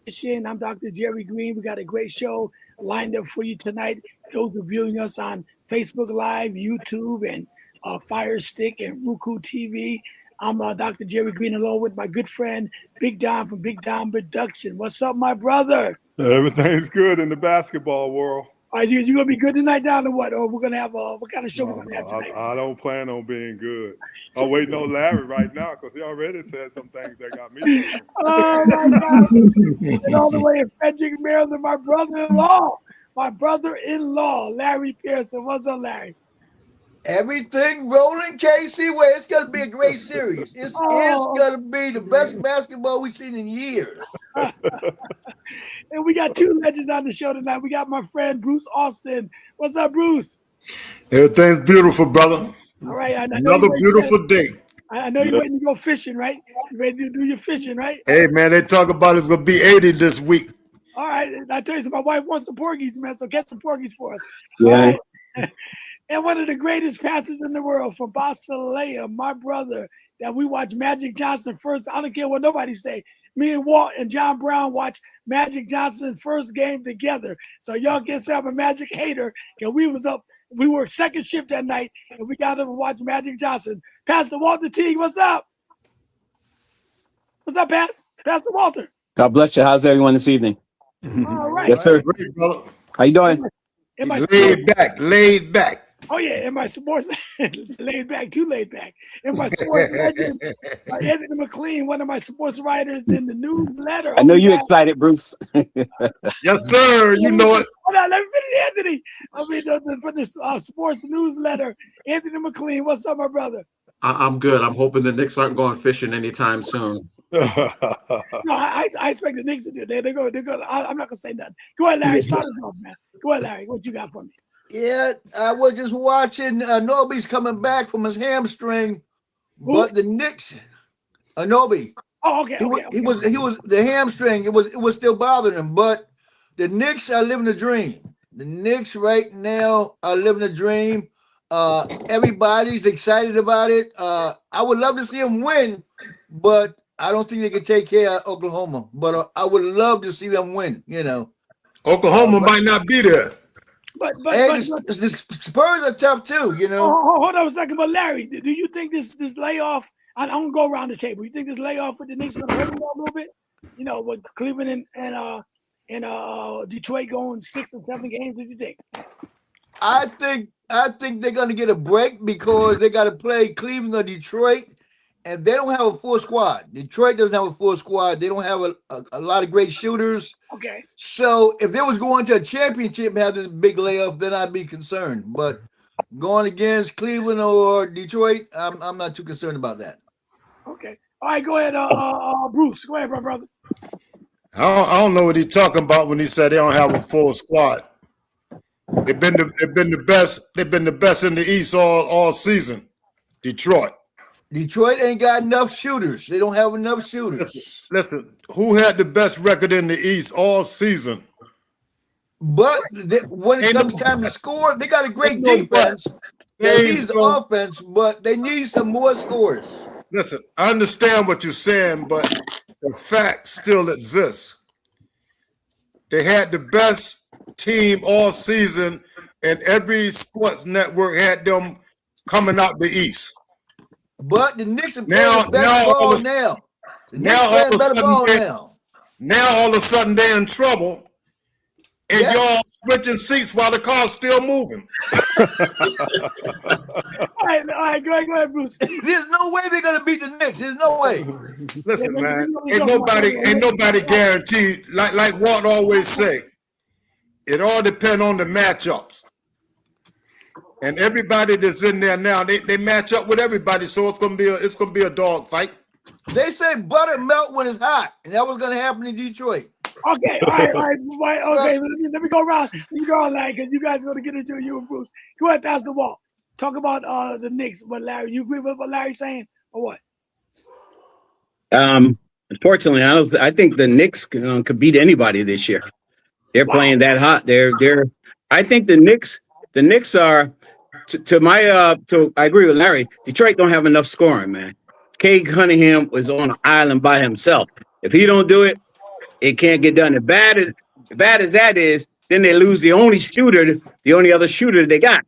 edition. I'm Dr. Jerry Green. We got a great show lined up for you tonight. Those viewing us on Facebook Live, YouTube, and Fire Stick and Roku TV. I'm Dr. Jerry Green, along with my good friend Big Don from Big Don Production. What's up, my brother? Everything's good in the basketball world. Are you gonna be good tonight, Don, or what? Or we're gonna have what kind of show we're gonna have tonight? I don't plan on being good. I'm waiting on Larry right now because he already said some things that got me thinking. Oh my God! And all the way in Frederick, Maryland, my brother-in-law, Larry Pearson. What's up, Larry? Everything rolling, KC. Way it's gonna be a great series. It's gonna be the best basketball we've seen in years. And we got two legends on the show tonight. We got my friend Bruce Austin. What's up, Bruce? Everything's beautiful, brother. All right. Another beautiful day. I know you're waiting to go fishing, right? You ready to do your fishing, right? Hey, man, they talk about it's going to be 80 this week. All right. I tell you, so my wife wants some porgies, man, so catch some porgies for us. Yeah. Right. And one of the greatest passers in the world from Basileia, my brother, that we watch Magic Johnson first. I don't care what nobody say. Me and Walt and John Brown watched Magic Johnson's first game together. So y'all can say I'm a Magic hater, because we worked second shift that night, and we got up and watched Magic Johnson. Pastor Walter Teague, what's up? What's up, Pastor Walter? God bless you. How's everyone this evening? All right. Yes, sir. Great, brother. How you doing? Laid back. Oh yeah, in my sports laid back, too laid back. In my sports legend, Anthony McLean, one of my sports writers in the newsletter. I know you're excited, Bruce. Yes, sir. You know it. Hold on, let me finish, Anthony. For this sports newsletter, Anthony McLean. What's up, my brother? I'm good. I'm hoping the Knicks aren't going fishing anytime soon. No, I expect the Knicks to do. They're going. I'm not gonna say nothing. Go ahead, Larry. Start us off, man. Go ahead, Larry. What you got for me? Yeah, I was just watching. Nobi's coming back from his hamstring, but the Knicks, Nobi. Oh, okay. He was the hamstring. It was still bothering him, but the Knicks are living the dream. The Knicks right now are living the dream. Everybody's excited about it. I would love to see them win, but I don't think they can take care of Oklahoma. But I would love to see them win. You know, Oklahoma might not be there. But the Spurs are tough too, you know. Hold on a second, but Larry, do you think this layoff? I'm gonna go around the table. You think this layoff with the Knicks is gonna hurt them a little bit? You know, with Cleveland and Detroit going 6 and 7 games. What do you think? I think they're gonna get a break because they got to play Cleveland or Detroit, and they don't have a full squad. Detroit doesn't have a full squad. They don't have a lot of great shooters. Okay. So if they was going to a championship and have this big layoff, then I'd be concerned. But going against Cleveland or Detroit, I'm not too concerned about that. Okay. All right, go ahead, Bruce. Go ahead, my brother. I don't know what he's talking about when he said they don't have a full squad. They've been the best. They've been the best in the East all season. Detroit ain't got enough shooters. They don't have enough shooters. Listen, who had the best record in the East all season? But when it comes time to score, they got a great defense. They need the offense, but they need some more scores. Listen, I understand what you're saying, but the fact still exists. They had the best team all season, and every sports network had them coming out the East. But the Knicks are playing better ball now. Now all of a sudden they're in trouble, and y'all switching seats while the car's still moving. All right, go ahead, Bruce. There's no way they're gonna beat the Knicks. There's no way. Listen, man, ain't nobody guaranteed. Like Walt always say, it all depends on the matchups. And everybody that's in there now, they match up with everybody, so it's gonna be a dog fight. They say butter melt when it's hot, and that was gonna happen in Detroit. Okay, all right. Okay, let me go around. Let me go around, Larry, because you guys are gonna get into you and Bruce. Go ahead, pass the ball. Talk about the Knicks. But Larry, you agree with what Larry's saying, or what? Unfortunately, I think the Knicks could beat anybody this year. They're playing that hot. I think the Knicks are. I agree with Larry. Detroit don't have enough scoring, man. Cade Cunningham was on an island by himself. If he don't do it, it can't get done. As bad as that is, then they lose the only other shooter they got.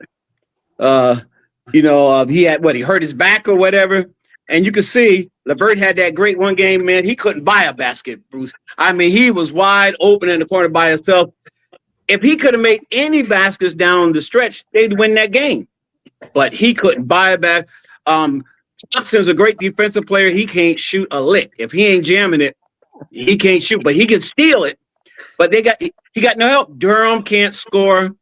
He hurt his back or whatever. And you can see LeVert had that great one game, man. He couldn't buy a basket, Bruce. I mean, he was wide open in the corner by himself. If he could have made any baskets down the stretch, they'd win that game. But he couldn't buy a basket. Thompson's a great defensive player. He can't shoot a lick. If he ain't jamming it, he can't shoot. But he can steal it. But he got no help. Durham can't score.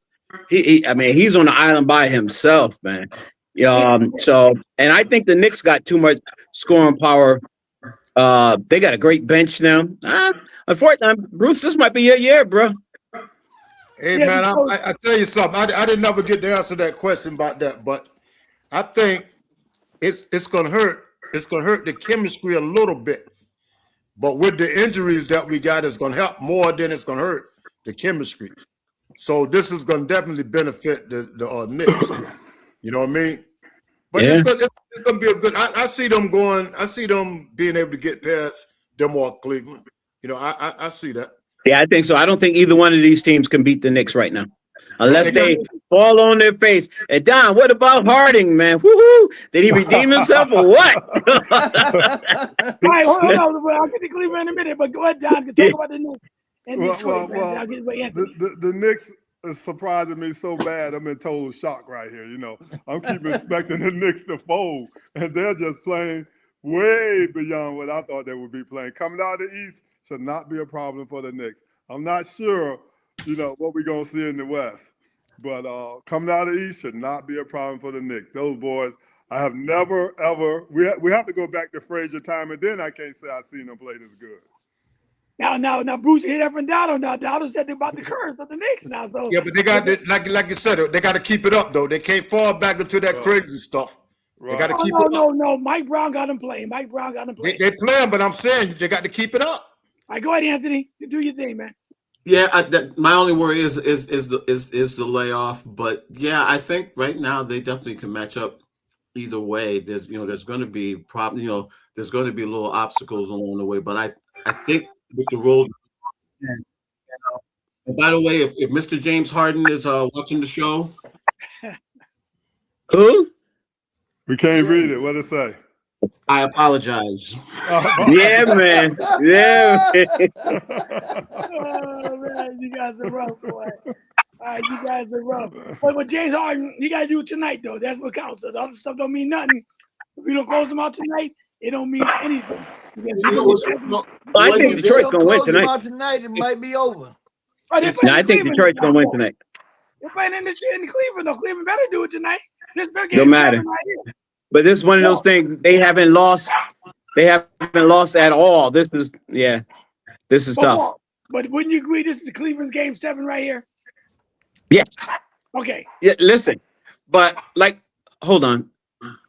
He's on the island by himself, man. And I think the Knicks got too much scoring power. They got a great bench now. Unfortunately, Bruce, this might be your year, bro. Hey, man, I tell you something. I didn't ever get to answer that question about that, but I think it's going to hurt. It's going to hurt the chemistry a little bit. But with the injuries that we got, it's going to help more than it's going to hurt the chemistry. So this is going to definitely benefit the Knicks. You know what I mean? But it's going to be a good. I see them going. I see them being able to get past them or Cleveland. I see that. Yeah, I think so. I don't think either one of these teams can beat the Knicks right now, unless they fall on their face. And Don, what about Harding, man? Woohoo! Did he redeem himself or what? All right, hold on. I'll get to Cleveland in a minute, but go ahead, Don. Talk about the Knicks. The Knicks is surprising me so bad. I'm in total shock right here. I'm keeping expecting the Knicks to fold, and they're just playing way beyond what I thought they would be playing. Coming out of the East should not be a problem for the Knicks. I'm not sure, what we're going to see in the West. But coming out of the East should not be a problem for the Knicks. Those boys, I have never, ever – we have to go back to Frazier time, and then I can't say I've seen them play this good. Now, Bruce, you hear that from Donald. Now, Donald said about the curse of the Knicks now. So yeah, but they got like you said, they got to keep it up though. They can't fall back into that crazy stuff. Right. They got to keep it up. No. Mike Brown got them playing. They playing, but I'm saying they got to keep it up. All right, go ahead, Anthony. You do your thing, man. Yeah, my only worry is the layoff, but yeah, I think right now they definitely can match up either way. There's going to be there's going to be little obstacles along the way, but I think with the role. And by the way, if Mr. James Harden is watching the show, who? We can't read it. What it say? I apologize. Yeah, man. Yeah. Oh man, you guys are rough, boy. All right, you guys are rough. But James Harden, you gotta do it tonight, though. That's what counts. The other stuff don't mean nothing. If we don't close them out tonight, it don't mean anything. I think Detroit's gonna win tonight. It might be over. I think Detroit's gonna win tonight. They're playing in Cleveland. No, Cleveland better do it tonight. No matter. Right, but this is one of those things they haven't lost. They haven't lost at all. This is tough. But wouldn't you agree this is Cleveland's game 7 right here? Yeah. Okay. Yeah. Listen, but hold on,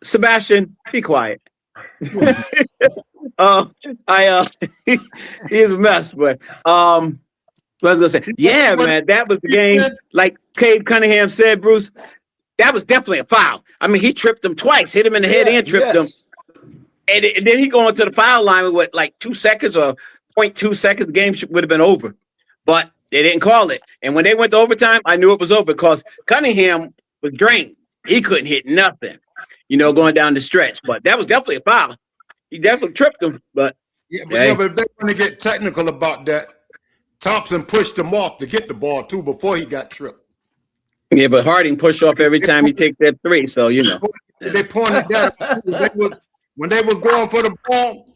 Sebastian, be quiet. He's a mess, but what I was gonna say, yeah, man, that was the game. Like Cade Cunningham said, Bruce, that was definitely a foul. I mean, he tripped him twice, hit him in the head and tripped him. And then he going to the foul line with 2 seconds or 0.2 seconds. The game would have been over, but they didn't call it. And when they went to overtime, I knew it was over because Cunningham was drained. He couldn't hit nothing, going down the stretch. But that was definitely a foul. He definitely tripped him. But if they want to get technical about that, Thompson pushed him off to get the ball too before he got tripped. Yeah, but Harding pushed off every time he takes that three, so They pointed that when they was going for the ball,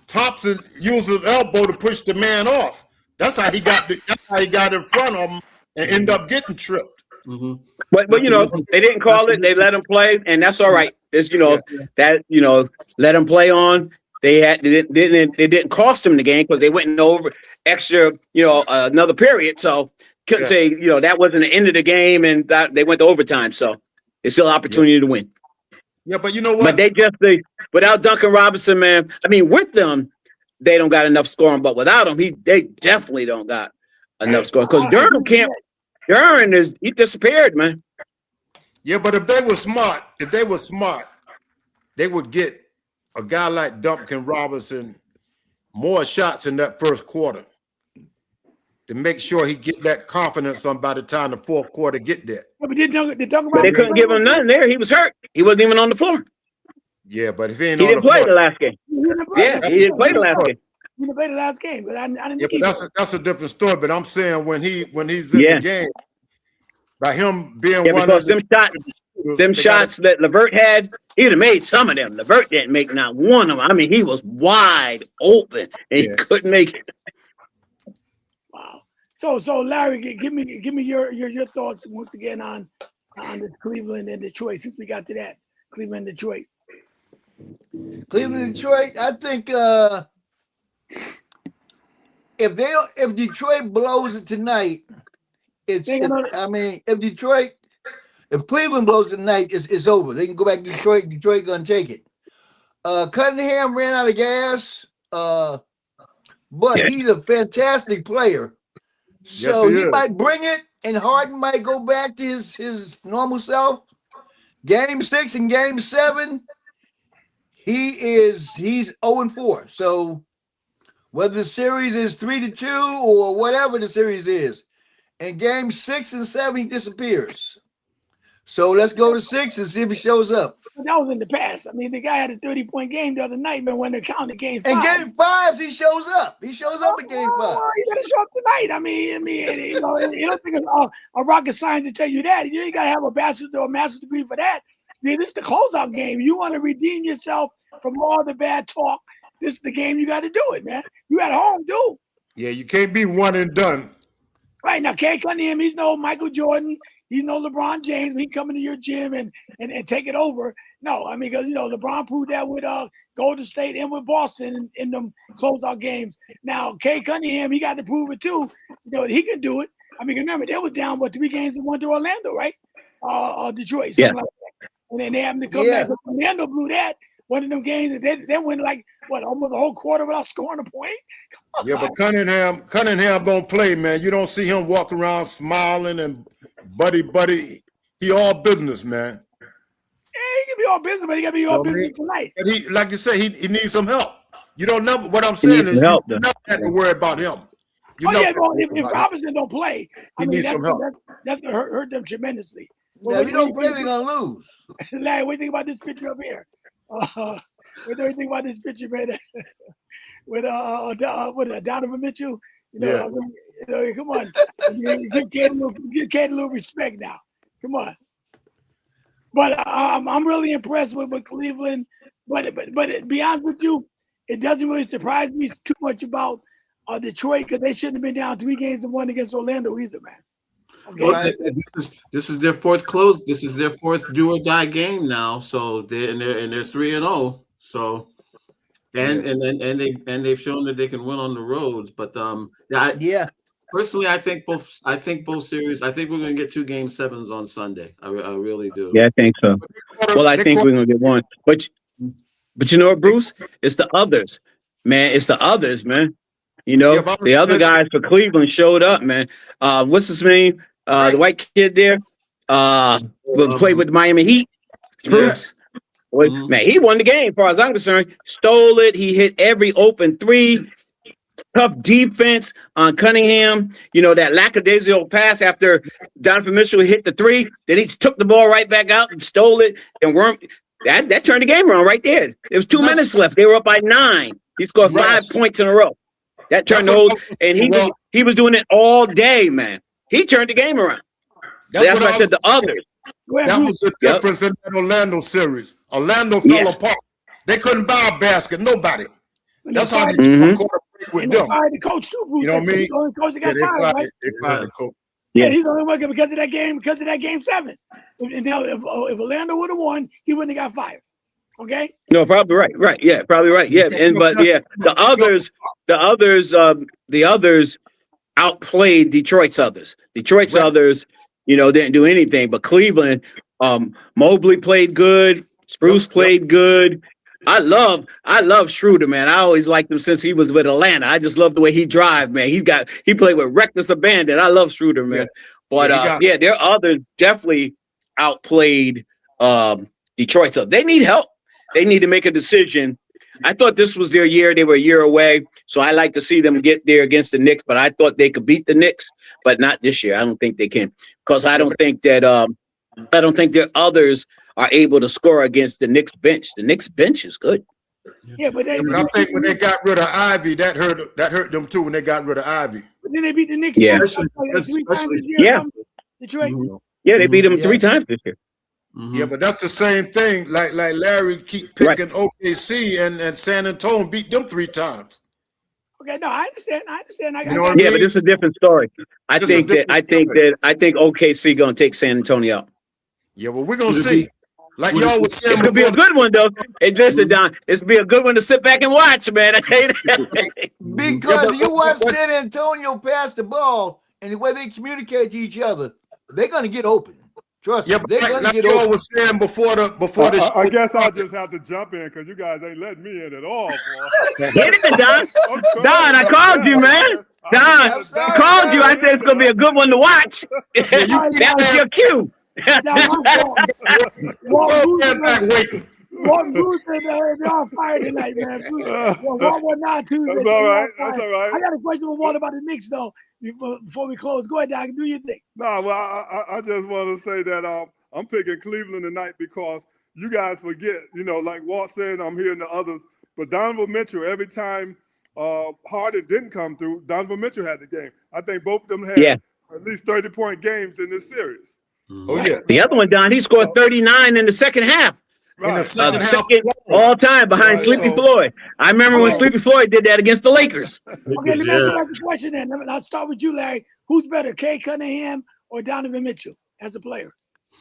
Thompson used his elbow to push the man off. That's how he got in front of him and ended up getting tripped. Mm-hmm. But they didn't call it. They let him play, and that's all right. It's let him play on. They didn't cost him the game because they went over extra another period. So couldn't say that wasn't the end of the game, and that they went to overtime. So it's still an opportunity to win. Yeah, but you know what? But they without Duncan Robinson, man. I mean, with them, they don't got enough scoring, but without him, they definitely don't got enough scoring because Durham he disappeared, man. Yeah, but if they were smart, they would get a guy like Duncan Robinson more shots in that first quarter. to make sure he get that confidence on by the time the fourth quarter get there. Yeah, but they talk But about they couldn't give him nothing there. He was hurt. He wasn't even on the floor. Yeah, but if he ain't He on didn't the play floor, the last game. He didn't play. Yeah, he didn't play the last game. He didn't play the last game, but I didn't yeah, keep but it. that's a different story. But I'm saying when he's in Yeah. the game, by him being Yeah, one because of them shots that Levert had, he'd have made some of them. Levert didn't make not one of them. I mean, he was wide open and he couldn't make it. Wow. So Larry, give me your thoughts once again on the Cleveland and Detroit, since we got to that. Cleveland, Detroit. Cleveland, Detroit. I think if Detroit blows it tonight, if Cleveland blows it tonight, it's over. They can go back to Detroit. Detroit gonna take it. Cunningham ran out of gas, but he's a fantastic player. So Yes, he might bring it, and Harden might go back to his normal self. Game 6 and Game 7, he's 0-4. So whether the series is 3-2 or whatever the series is, in Game 6 and 7 he disappears. So let's go to 6 and see if he shows up. That was in the past. I mean, the guy had a 30-point game the other night, man, when they counted Game 5. In Game 5, he shows up. He shows up in Game 5. Well, he better show up tonight. I mean, you don't think it's a rocket science to tell you that. You ain't got to have a bachelor's or a master's degree for that. This is the closeout game. You want to redeem yourself from all the bad talk. This is the game you got to do it, man. You at home, dude. Yeah, you can't be one and done. Right now, Kay Cunningham, he's no Michael Jordan. He's no LeBron James. He come into your gym and take it over. No, I mean, because, LeBron proved that with Golden State and with Boston in them closeout games. Now, Kay Cunningham, he got to prove it too. He can do it. I mean, remember, they was down, 3 games and 1 to Orlando, right? Detroit. Yeah. Like that. And then they happened to come back. Orlando blew that. One of them games, they went almost a whole quarter without scoring a point. Yeah, but Cunningham don't play, man. You don't see him walking around smiling and buddy. He all business, man. Yeah, he can be all business, but he got to be all business tonight. And he, like you say, he needs some help. You don't know what I'm saying is you never have to worry about him. If Robinson don't play, he needs some help. That's going to hurt them tremendously. Well, if you don't play, they're going to lose. Larry, what do you think about this picture up here? What do you think about this picture, man? With Donovan Mitchell? Come on. Give Kate a little respect now. Come on. But I'm really impressed with Cleveland. But to be honest with you, it doesn't really surprise me too much about Detroit, because they shouldn't have been down 3 games and 1 against Orlando either, man. Okay. Well, this is their fourth close. This is their fourth do or die game now. So they're 3-0. So and they've shown that they can win on the roads. But personally, I think both series. I think we're going to get 2 Game 7s on Sunday. I really do. Yeah, I think so. Well, I think we're going to get 1. But you know what, Bruce? It's the others, man. It's the others, man. The other guys for Cleveland showed up, man. What's his name? The white kid there, played with the Miami Heat. Bruce. Yeah. Man, he won the game, as far as I'm concerned. Stole it. He hit every open 3. Tough defense on Cunningham. That lackadaisical pass after Donovan Mitchell hit the 3. Then he took the ball right back out and stole it. And that turned the game around right there. There was 2 minutes left. They were up by 9. He scored 5 points in a row. That turned the whole, and he was doing it all day, man. He turned the game around. That's what I said. The others. That was the difference in that Orlando series. Orlando fell apart. They couldn't buy a basket. Nobody. That's how they break with them. Fired the coach too, Bruce. You know what I mean? He's the only coach that got fired, right? They fired the coach. Yeah, he's the only one because of that game 7. And now, if Orlando would have won, he wouldn't have got fired. Okay. No, probably right. Right. Yeah, probably right. Yeah, the others outplayed Detroit's others. Detroit's others, didn't do anything. But Cleveland, Mobley played good. Spruce played good. I love Schroeder, man. I always liked him since he was with Atlanta. I just love the way he drives, man. He played with reckless abandon. I love Schroeder, man. Yeah. But their others definitely outplayed Detroit's others. They need help. They need to make a decision I thought this was their year. They were a year away, so I like to see them get there against the Knicks. But I thought they could beat the Knicks, but not this year. I don't think they can, because I don't think that their others are able to score against the Knicks bench. The Knicks bench is good. Yeah, but I think when they got rid of Ivy, that hurt them too. When they got rid of Ivy, but then they beat the Knicks. Yeah. 3 times this year. Yeah. Detroit. Yeah, they beat them Yeah. 3 times this year. yeah, but that's the same thing. Like Larry keep picking OKC and San Antonio beat them 3 times. Okay, no, I understand. You know what I mean? Yeah, but this is a different story. I This is a think OKC gonna take San Antonio out. Yeah, well, we're gonna see. Like y'all was saying, It's gonna be a good one though. Hey, listen, Don, it's gonna be a good one to sit back and watch, man. I tell you that. Because you watch San Antonio pass the ball and the way they communicate to each other, they're gonna get open. Trust Yeah, me, but they're gonna like get y'all open. was saying before the I guess I'll just have to jump in because you guys ain't letting me in at all, boy. Get it, Don. I'm Don, I called you, man. Don, I called you. I said it's gonna be a good one to watch. That was your cue. Walt Bruce they're on fire tonight, man. Walt was not Tuesday. That's all right. That's all right. I got a question for Walt about the Knicks though. Before we close, go ahead, Doc. Do your thing. No, well, I just want to say that I'm picking Cleveland tonight because you guys forget, like Walt said, I'm hearing the others, but Donovan Mitchell, every time Harden didn't come through, Donovan Mitchell had the game. I think both of them had at least 30-point games in this series. Oh yeah. The other one, Don, he scored 39 in the second half. Right. In the second half, Second all time behind Sleepy Floyd. I remember when Sleepy Floyd did that against the Lakers. Okay, let me ask you the question then. I'll start with you, Larry. Who's better, Kay Cunningham or Donovan Mitchell as a player?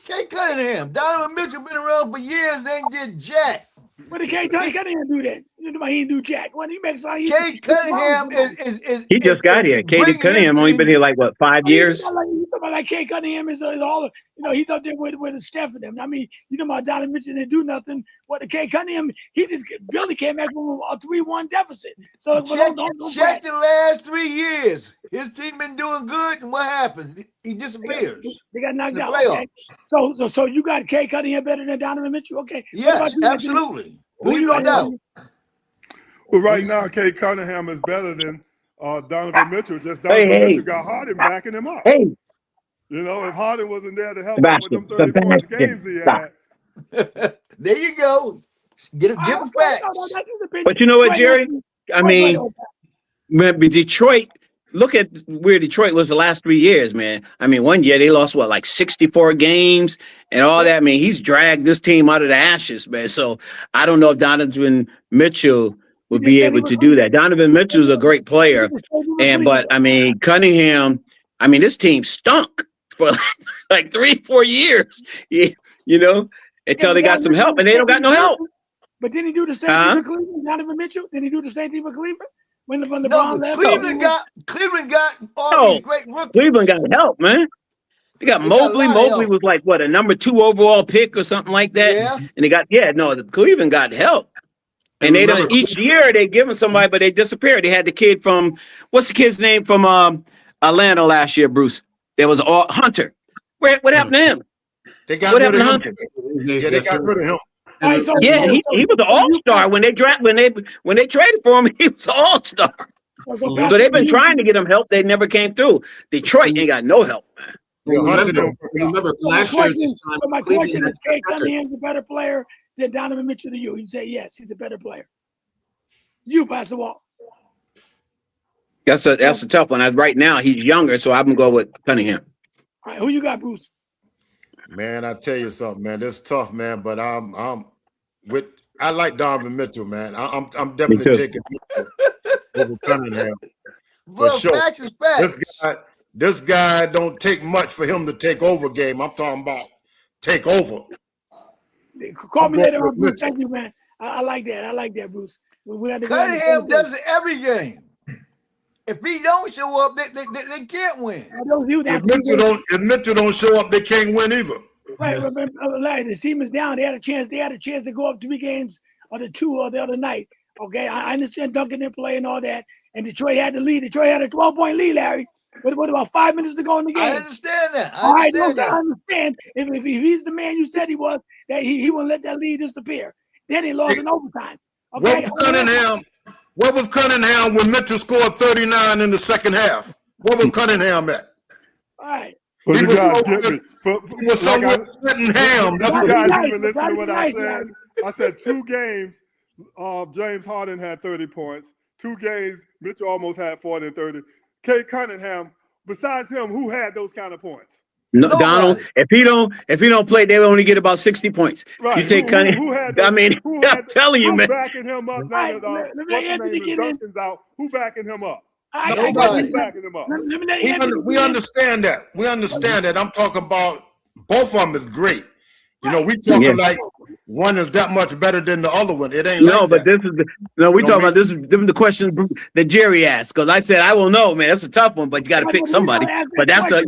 Kay Cunningham, Donovan Mitchell been around for years. They ain't did jack. What did Kay Cunningham do then? He didn't do jack. When he makes like Kay Cunningham is He just got here. Katie Cunningham only been here like what, 5 years? You talking about like Kay Cunningham is all he's up there with Steph and them. I mean, you know about Donovan Mitchell didn't do nothing. What the Kay Cunningham, he just barely came back from a 3-1 deficit. So check the last 3 years. His team been doing good, and what happens? He disappears. They got knocked out. Playoffs. Okay. So you got Kay Cunningham better than Donovan Mitchell? Okay. Yes, absolutely. Leave no doubt. Well, right now, Kay Cunningham is better than Donovan Mitchell. Just Donovan Mitchell got Harden backing him up. Hey. If Harden wasn't there to help him with them 30-point games he had. There you go. Give him facts. But you know what, Jerry? I mean, Detroit, look at where Detroit was the last 3 years, man. I mean, one year they lost, like 64 games and all that. I mean, he's dragged this team out of the ashes, man. So I don't know if Donovan Mitchell would be able to do that. Donovan Mitchell's a great player. But I mean, Cunningham, I mean, this team stunk for like 3-4 years, until they got some help, and they don't got no help. But didn't he do the same thing for Cleveland, Donovan Mitchell? Didn't he do the same thing for Cleveland? When LeBron left? Cleveland got all these great rookies. Cleveland got help, man. They got Mobley. Mobley was like, what, a number 2 overall pick or something like that? Yeah. And they got, Cleveland got help. And they don't, each year they give them somebody, but they disappeared. They had the kid from, what's the kid's name from Atlanta last year, Bruce? There was Hunter. What happened to him? They got rid of Hunter. Yeah, they got rid of him. Yeah, he was an all-star when they traded for him. He was an all-star. So they've been trying to get him help. They never came through. Detroit ain't got no help, man. Remember last year at this time. My question is, Kay Cunningham's a better player than Donovan Mitchell to you? You say yes, he's a better player. You, Pastor Walt. That's a tough one. Right now, he's younger, so I'm gonna go with Cunningham. All right, who you got, Bruce? Man, I tell you something, man. This is tough, man. But I like Donovan Mitchell, man. I'm definitely taking Mitchell over Cunningham for sure. This guy don't take much for him to take over game. I'm talking about take over. Call me later on, Bruce. Thank you, man. I like that. I like that, Bruce. Cunningham does it every game. If he don't show up, they can't win. If Mitchell don't show up, they can't win either. Right, Larry, the team is down. They had a chance to go up 3 games or the 2 or the other night. Okay, I understand Duncan didn't play and all that, and Detroit had the lead. Detroit had a 12-point lead, Larry. What about 5 minutes to go in the game? I understand that. I understand. If he's the man you said he was, that he wouldn't let that lead disappear. Then he lost in overtime. Where was Cunningham? Where was Cunningham when Mitchell scored 39 in the second half? Where was Cunningham at? All right. But He you was guys somewhere- get me. He was somewhere sitting ham. That's You what guys nice, didn't even listen to Friday what I night, said. I said 2 games. James Harden had 30 points. 2 games, Mitchell almost had 40 and 30. Kate Cunningham, besides him, who had those kind of points? No, Nobody. Donald, if he don't play, they only get about 60 points. Right. You take Cunningham. Who had I mean, who I'm telling you, who's man. backing him up now Right, that let me what's his Anthony name get is in. Duncan's out? Who backing him up? I Nobody. Who's backing him up? let me let Anthony we get in. understand that. We understand that. I'm talking about both of them is great. You know, we Yeah. talking like one is that much better than the other one. It ain't No, like but that. this is we No, talking me- about this. Them the questions that Jerry asked, because I said I will know, man. That's a tough one, but you got to pick somebody. But that's the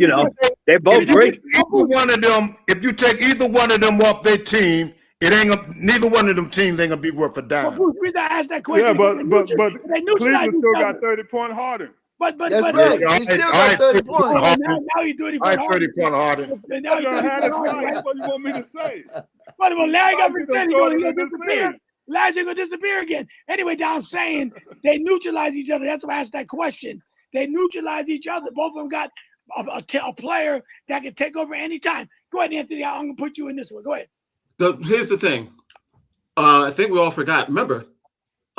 they're both great. Either one of them, if you take either one of them off their team, it ain't neither one of them teams ain't gonna be worth a Well, dime. Bruce, the reason I asked that question, Yeah, they neutralize Cleveland each still other. got 30-point Harden. But That's but right. Yeah, He still I got ain't 30 30 points. points. now he's 30 I point ain't 30 point Harden. Now I he's done 30 had point it Harden, twice. right? What do you want me to say? But when Larry got I think 15, I'm he's gonna going to disappear. this Larry's gonna disappear again. Anyway, I'm saying they neutralize each other. That's why I asked that question. They neutralize each other. Both of them got a player that can take over anytime. Go ahead, Anthony. I'm gonna put you in this one. Go ahead. Here's the thing. I think we all forgot. Remember,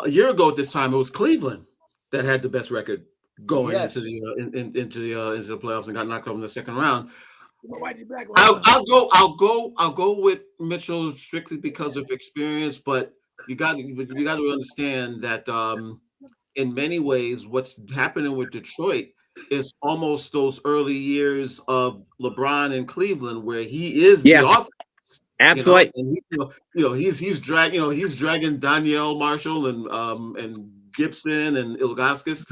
a year ago at this time, it was Cleveland that had the best record going Yes. into the playoffs and got knocked out in the second round. Whitey Black. I'll go with Mitchell strictly because of experience, but you got to understand that in many ways, what's happening with Detroit is almost those early years of LeBron in Cleveland, where he is the offense. Absolutely. He's dragging Danielle Marshall and Gibson and Ilgauskas.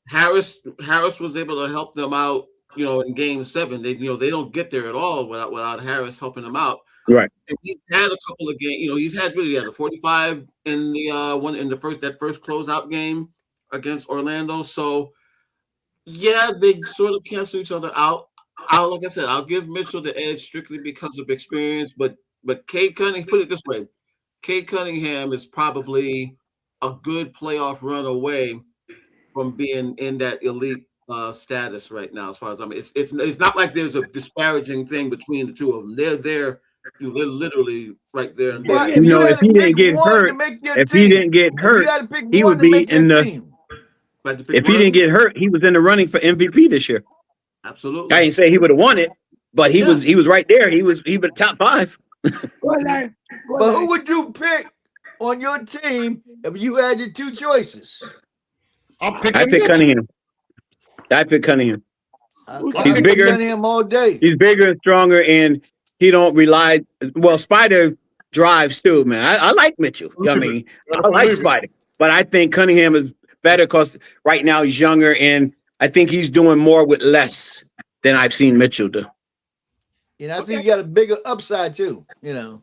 Harris was able to help them out, in Game 7. They don't get there at all without Harris helping them out. Right. And he's had a couple of games. He's had a 45 in the first closeout game against Orlando. So yeah, they sort of cancel each other out. Like I said, I'll give Mitchell the edge strictly because of experience, but Cade Cunningham, put it this way, Cade Cunningham is probably a good playoff run away from being in that elite status right now. As far as it's not like there's a disparaging thing between the two of them. They're there, they're literally right there. And Well, there. if you if had he to didn't pick get one hurt, to make your if team, he didn't get if hurt, you had to pick he one would to be make in your the. team. If he didn't get hurt, he was in the running for MVP this year. Absolutely. I ain't say he would have won it, but he was right there. He was top 5. Go ahead, Larry. But who would you pick on your team if you had your 2 choices? I I pick Cunningham. He's bigger. Cunningham all day. He's bigger and stronger, and he don't rely. Well, Spider drives too, man. I like Mitchell. I mean, I like Spider, but I think Cunningham is better because right now he's younger, and I think he's doing more with less than I've seen Mitchell do. And I think you got a bigger upside too. All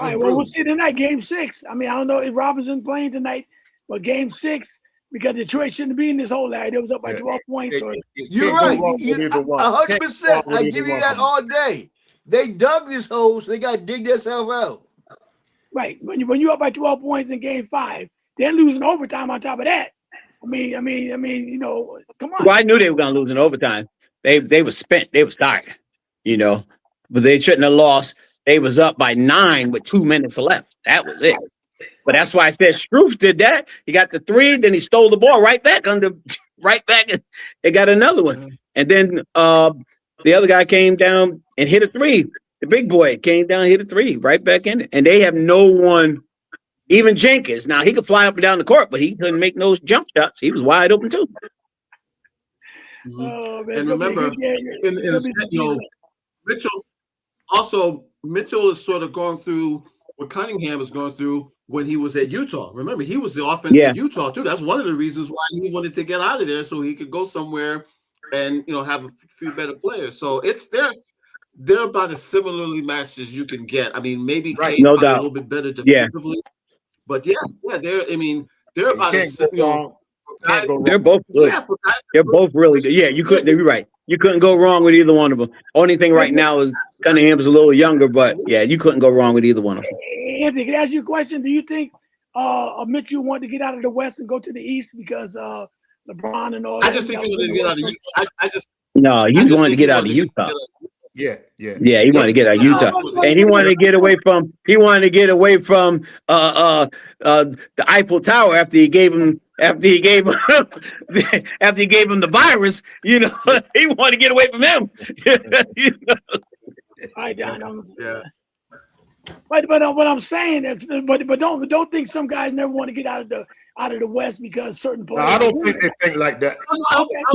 right, well, we'll see tonight, Game 6. I mean, I don't know if Robinson's playing tonight, but Game 6, because Detroit shouldn't be in this hole, Larry. They was up by 12 points. You're right. 100%. I give you that all day. They dug this hole, so they got to dig themselves out. Right. When you're up by 12 points in Game 5, they're losing overtime on top of that. I mean, come on. Well, I knew they were going to lose in overtime. They were spent. They was tired, but they shouldn't have lost. They was up by 9 with 2 minutes left. That was it. But that's why I said Struth did that. He got the 3, then he stole the ball right back. They got another one. And then the other guy came down and hit a 3. The big boy came down and hit a 3 right back in it. And they have no one, even Jenkins. Now, he could fly up and down the court, but he couldn't make those jump shots. He was wide open, too. Oh, man, and remember, Mitchell is sort of going through what Cunningham is going through when he was at Utah. Remember, he was the offense at Utah too. That's one of the reasons why he wanted to get out of there so he could go somewhere and have a few better players. So they're about as similarly matched as you can get. I mean, maybe Cade's no a doubt. little bit better defensively, but they're about as They're both good. They're both really good. Yeah, you couldn't. You're right. You couldn't go wrong with either one of them. Only thing right now is Cunningham's a little younger, but yeah, you couldn't go wrong with either one of them. Anthony, can I ask you a question? Do you think Mitchell wanted to get out of the West and go to the East because LeBron and all that? I just think he wanted to get out of. No, he wanted to get out of Utah. Yeah. Yeah, he wanted to get out of Utah, and he wanted to get away from. He wanted to get away from the Eiffel Tower after he gave him after he gave him the virus. You know, he wanted to get away from him. You know? I don't. Yeah. But what I'm saying is, but don't think some guys never want to get out of the West because certain No, players. I don't think they think like that.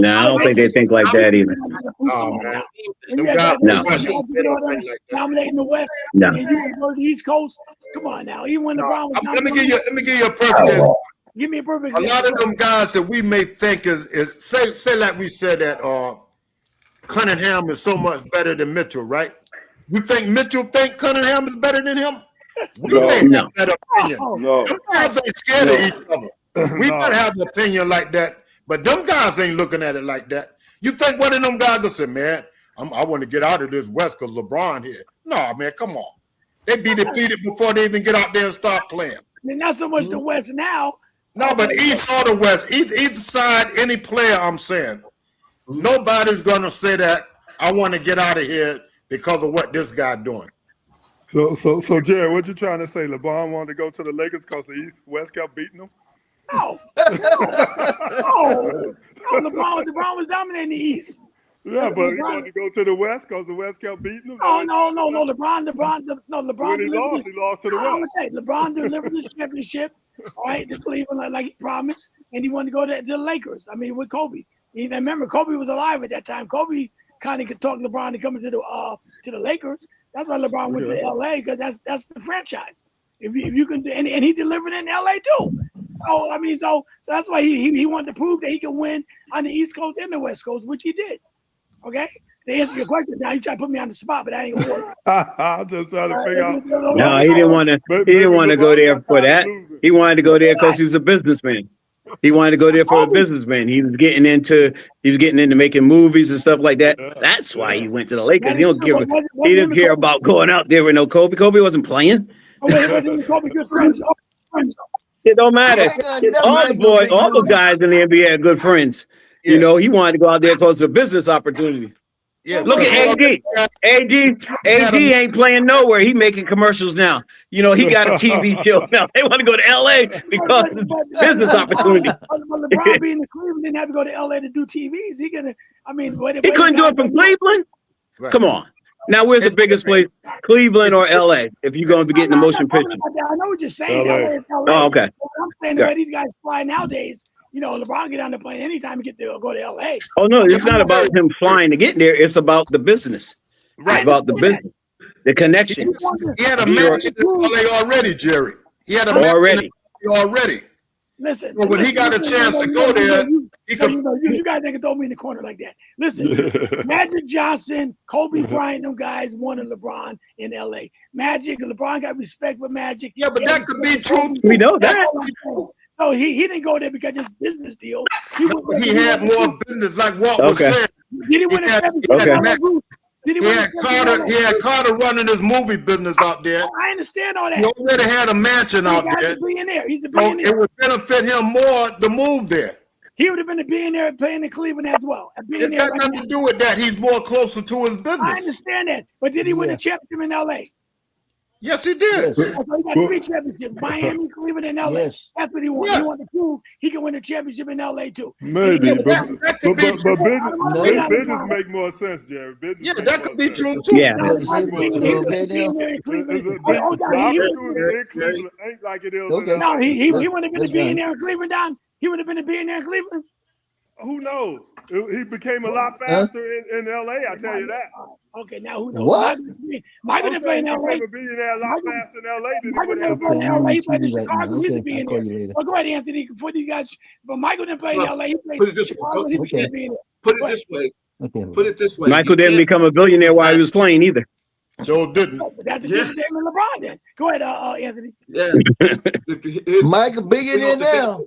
No, I don't think they think like that either. Oh, man. And Them you guys got No. professional. They don't think like that. dominating the West. No. And you go to the East Coast. Come on now, even when LeBron was Let me give you a perfect example. give me a perfect A lot example. of them guys that we may think is say like we said that Cunningham is so much better than Mitchell, right? You think Mitchell think Cunningham is better than him? We may No. have that opinion. No. Them guys ain't scared of each other. We No. might have an opinion like that, but them guys ain't looking at it like that. You think one of them guys will say, man, I want to get out of this West because LeBron here. No, man, come on. They be defeated before they even get out there and start playing. And not so much the West now. No, but East or the West, either side, any player, I'm saying, nobody's going to say that I want to get out of here because of what this guy doing. So Jerry, what you trying to say? LeBron wanted to go to the Lakers because the East West kept beating him? No. No, LeBron was dominating the East. Yeah, but he wanted to go to the West because the West kept beating him. No. LeBron When he lost to the West. Okay, LeBron delivered his championship, all right, to Cleveland like he promised, and he wanted to go to the Lakers. I mean, with Kobe. And remember, Kobe was alive at that time. Kobe kind of could talk LeBron to come into the Lakers. That's why LeBron went to LA, because that's the franchise. If you can, and he delivered in LA too. So I mean, so that's why he wanted to prove that he could win on the East Coast and the West Coast, which he did. Okay, to answer your question, now you try to put me on the spot, but I ain't gonna work. I'm just trying to figure out. No, he didn't want to. He didn't want to go there for that. He wanted to go there because he's a businessman. He wanted to go there for a businessman. He was getting into making movies and stuff like that. That's why he went to the Lakers. He didn't care about going out there with no Kobe. Kobe wasn't playing. Kobe good friends. It don't matter. All the guys in the NBA are good friends. You know, he wanted to go out there because of a business opportunity. Yeah, Look at AD ain't playing nowhere. He making commercials now. You know, he got a TV show now. They want to go to LA because of business opportunity. But LeBron being in Cleveland didn't have to go to LA to do TVs. He couldn't do it from Cleveland? Right. Come on. Now, where's the biggest place? Cleveland or LA, if you're going to be getting the motion picture? I know what you're saying. LA. LA is LA. Oh, okay. I'm saying the way these guys fly nowadays, you know, LeBron get on the plane anytime he get to go to LA. Oh, no, it's not about him flying to get there. It's about the business. Right. It's about the business, the connection. He had a match in LA already, Jerry. He had a match Already. already. Listen. Well, when he got a chance to go there, he could. You guys ain't gonna throw me in the corner like that. Listen, Magic Johnson, Kobe Bryant, them guys wanted LeBron in LA. Magic, LeBron got respect for Magic. Yeah, but that could be true. We know that. So he didn't go there because it's a business deal. He had more business, like Walt was saying. Did he win a championship? Okay. Did He had Carter running his movie business out there. I understand all that. He already had a mansion out there. He's a billionaire. He's a So billionaire. it would benefit him more to move there. He would have been a billionaire playing in Cleveland as well. A It's billionaire got right nothing now. to do with that. He's more closer to his I business. understand that. But did he win a championship in LA? Yes, he did. Yes. So he got 3 championships. Miami, Cleveland, and LA. Yes. That's what he wanted. Yeah. He wanted to prove he can win a championship in LA too. Maybe, but That could be true. business make more sense, Jerry. Business Yeah, make that more could be sense. true too. Yeah. Well, the okay now? The opportunity in Cleveland ain't like it is. Okay. No, he would have been a That's billionaire in Cleveland, Don. He would have been a billionaire in Cleveland. Who knows? He became a lot faster in LA. I tell you that. Okay, now who knows? What? Michael didn't play in He LA. became a billionaire a lot faster in LA than he Michael would didn't have. play in Okay, I'm LA. He on played in TV right Chicago. now. He's a Okay, I'll call billionaire. you later. Well, go ahead, Anthony. Before these guys, but Michael didn't play in Look, LA. He played put it in this- Chicago. He became a okay. billionaire. Put it this way. Okay. Put it this way. Michael didn't become a billionaire while he was playing either. Joe didn't. But that's a Yeah. different thing than LeBron then. Go ahead, Anthony. Yeah. Michael billionaire now.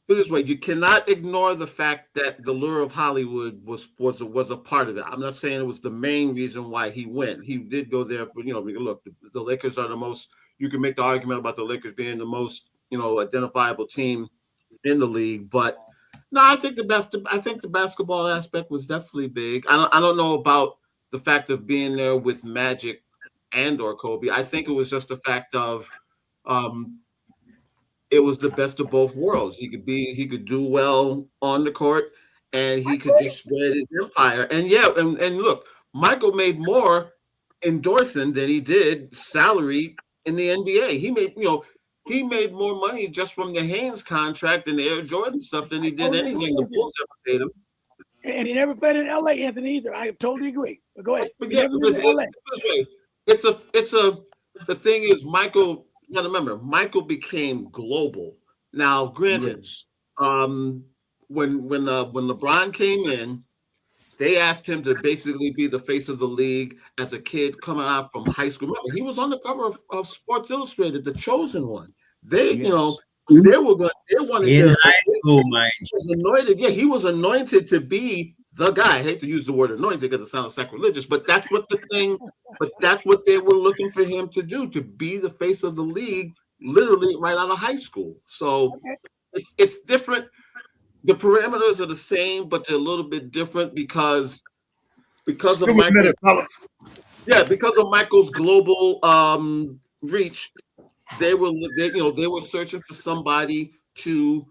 put it this way, you cannot ignore the fact that the lure of Hollywood was a part of it. I'm not saying it was the main reason why he went. He did go there, but look, the Lakers are the most. You can make the argument about the Lakers being the most, identifiable team in the league, but no, I think the basketball aspect was definitely big. I don't know about the fact of being there with Magic and or Kobe. I think it was just the fact of it was the best of both worlds. He could do well on the court, and he could just spread his empire. And yeah, and look, Michael made more endorsing than he did salary in the NBA. He made more money just from the Haynes contract and the Air Jordan stuff than he did anything the Bulls ever paid him. And he never played in LA, Anthony, either. I totally agree. But go ahead. But yeah, the thing is, Michael, you gotta remember, Michael became global. Now, granted, when LeBron came in, they asked him to basically be the face of the league as a kid coming out from high school. Remember, he was on the cover of Sports Illustrated, the chosen one. They wanted in high school, man. He was anointed. Yeah, he was anointed to be the guy. I hate to use the word anointed because it sounds sacrilegious, but that's what they were looking for him to do, to be the face of the league, literally right out of high school. So it's different. The parameters are the same, but they're a little bit different because of Michael's global reach. They were searching for somebody to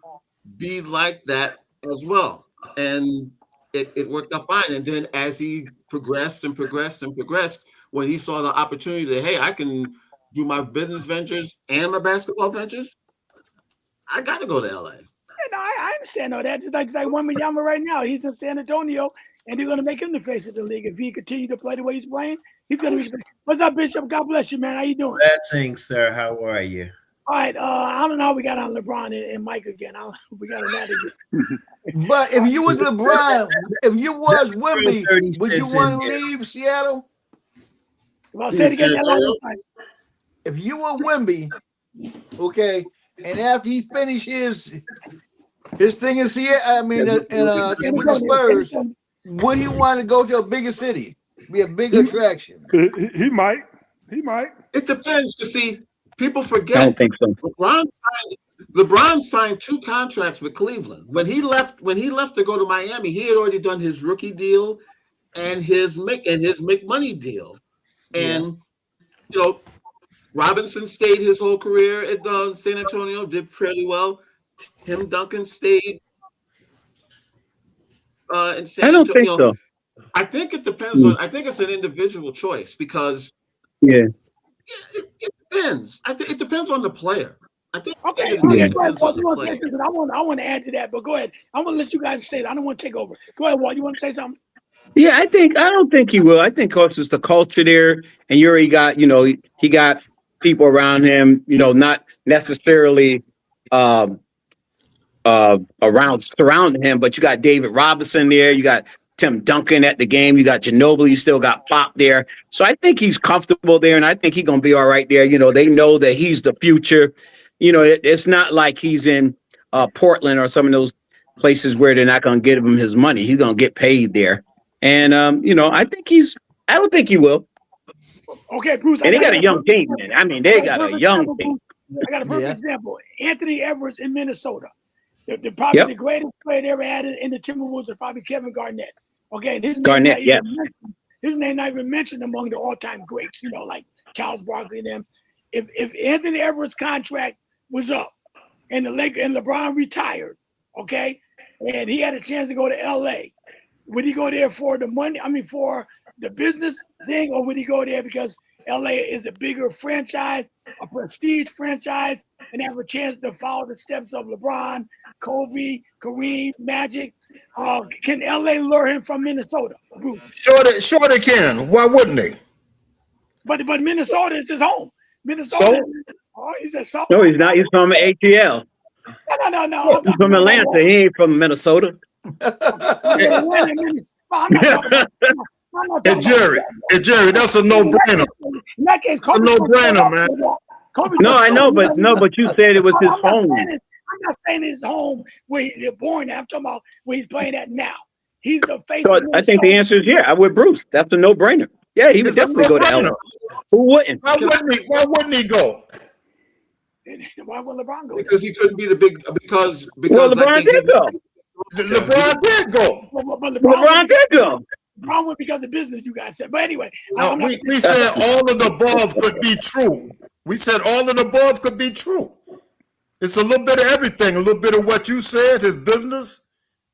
be like that as well, and it worked out fine. And then as he progressed, when he saw the opportunity that, hey, I can do my business ventures and my basketball ventures, I got to go to LA. No, I understand all that. Just like Wembanyama right now, he's in San Antonio, and they're going to make him the face of the league. If he continue to play the way he's playing, he's going to be. What's up, Bishop? God bless you, man. How you doing? Blessings, sir. How are you? All right. I don't know how we got on LeBron and Mike again. We got on that again. But if you was LeBron, if you was Wemby, would you want to leave Seattle? Well, say it again. If you were Wemby, okay, and after he finished his thing in Seattle, with the Spurs, would he want to go to a bigger city, be a bigger attraction? He might. It depends. You see, people forget. I don't think so. LeBron signed 2 contracts with Cleveland. When he left to go to Miami, he had already done his rookie deal and his McMoney deal. And Robinson stayed his whole career at San Antonio, did fairly well. Tim Duncan stayed in San Antonio. I don't think so. I think it depends on. I think it's an individual choice because it depends. I think it depends on the player. I think. Okay. It depends on the player. I want to add to that, but go ahead. I'm going to let you guys say it. I don't want to take over. Go ahead, Walt. You want to say something? Yeah, I don't think he will. I think because it's the culture there, and you already got, he got people around him, not necessarily surrounding him, but you got David Robinson there, you got Tim Duncan at the game, you got Ginobili, you still got Pop there. So I think he's comfortable there, and I think he's gonna be all right there. They know that he's the future. It's not like he's in Portland or some of those places where they're not gonna give him his money. He's gonna get paid there. And I don't think he will. Okay, Bruce. And they got a young team, man. I mean, they got a young team. I got a perfect example. Anthony Edwards in Minnesota. The probably the greatest player they ever had in the Timberwolves is probably Kevin Garnett. Okay, his name not even mentioned among the all-time greats, like Charles Barkley and them. If Anthony Edwards' contract was up and LeBron retired, okay, and he had a chance to go to LA, would he go there for the money? I mean, for the business thing, or would he go there because LA is a bigger franchise, a prestige franchise, and have a chance to follow the steps of LeBron, Kobe, Kareem, Magic? Can LA lure him from Minnesota, Bruce? Sure they can. Why wouldn't they? But Minnesota is his home. Minnesota. He said so. No, he's not. He's from ATL. No. He's from Atlanta. He ain't from Minnesota. Hey Jerry, that's a no-brainer. In that case, a no-brainer, man. No, I know, but you said it was his home. I'm not saying his home where he's born at. I'm talking about where he's playing at now. He's the face So of I think the answer is yeah. I'm with Bruce. That's a no-brainer. Yeah, he would It's a definitely go to LA. no-brainer. Who wouldn't? Why wouldn't he go? Why would LeBron go? Because he couldn't be the big because Well, LeBron did go. LeBron did go. But LeBron did go. LeBron went because of business, you guys said. But anyway, No, we said all of the above could be true. We said all of the above could be true. It's a little bit of everything. A little bit of what you said, his business.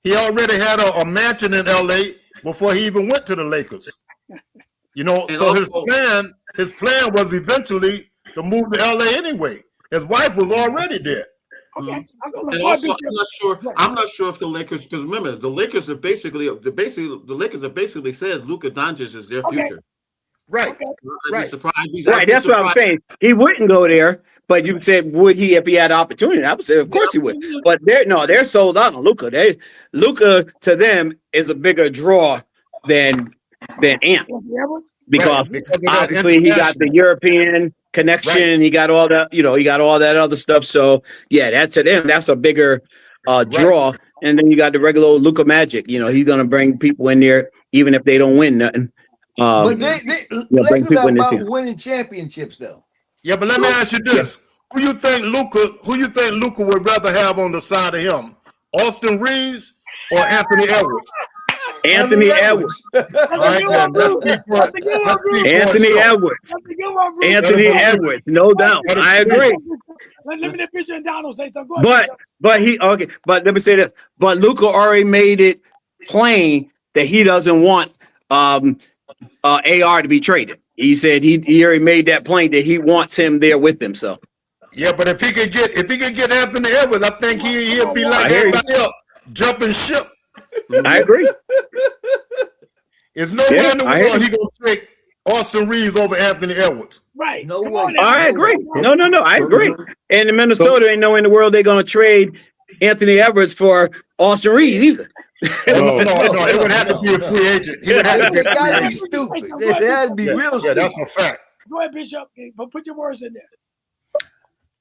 He already had a mansion in LA before he even went to the Lakers. You know, And so also, his plan was eventually to move to LA anyway. His wife was already there. Okay. And also, I'm not sure if the Lakers, because remember, the Lakers have basically said Luka Doncic is their future. Right. Right. Right. That's what I'm saying. He wouldn't go there, but you said would he if he had the opportunity? I would say of course he would. But they're sold out on Luka. Luka to them is a bigger draw than Ant because obviously he got the European connection. He got all that. He got all that other stuff. So yeah, that to them that's a bigger draw. And then you got the regular old Luka Magic. He's gonna bring people in there even if they don't win nothing. But Lakers are about winning championships, though. Yeah, but let me ask you this: Who you think Luka would rather have on the side of him, Austin Reeves or Anthony Edwards? Anthony Edwards. Anthony Edwards. Anthony Edwards, no doubt. I agree. Let me let Bishop and Donald say something. But let me say this. But Luka already made it plain that he doesn't want AR to be traded. He said he already made that plain that he wants him there with him. So yeah, but if he could get Anthony Edwards, I think he'll be like everybody else, jumping ship. I agree. There's no way in the world he gonna take Austin Reeves over Anthony Edwards. Right. No way. I agree. No. I agree. And in Minnesota, ain't no way in the world they're gonna trade Anthony Edwards for Austin Reeves either. No, it would have to be a free agent. He would have to be a free agent. Stupid. It had to be real stupid. Yeah, that's a fact. Go ahead, Bishop. But put your words in there.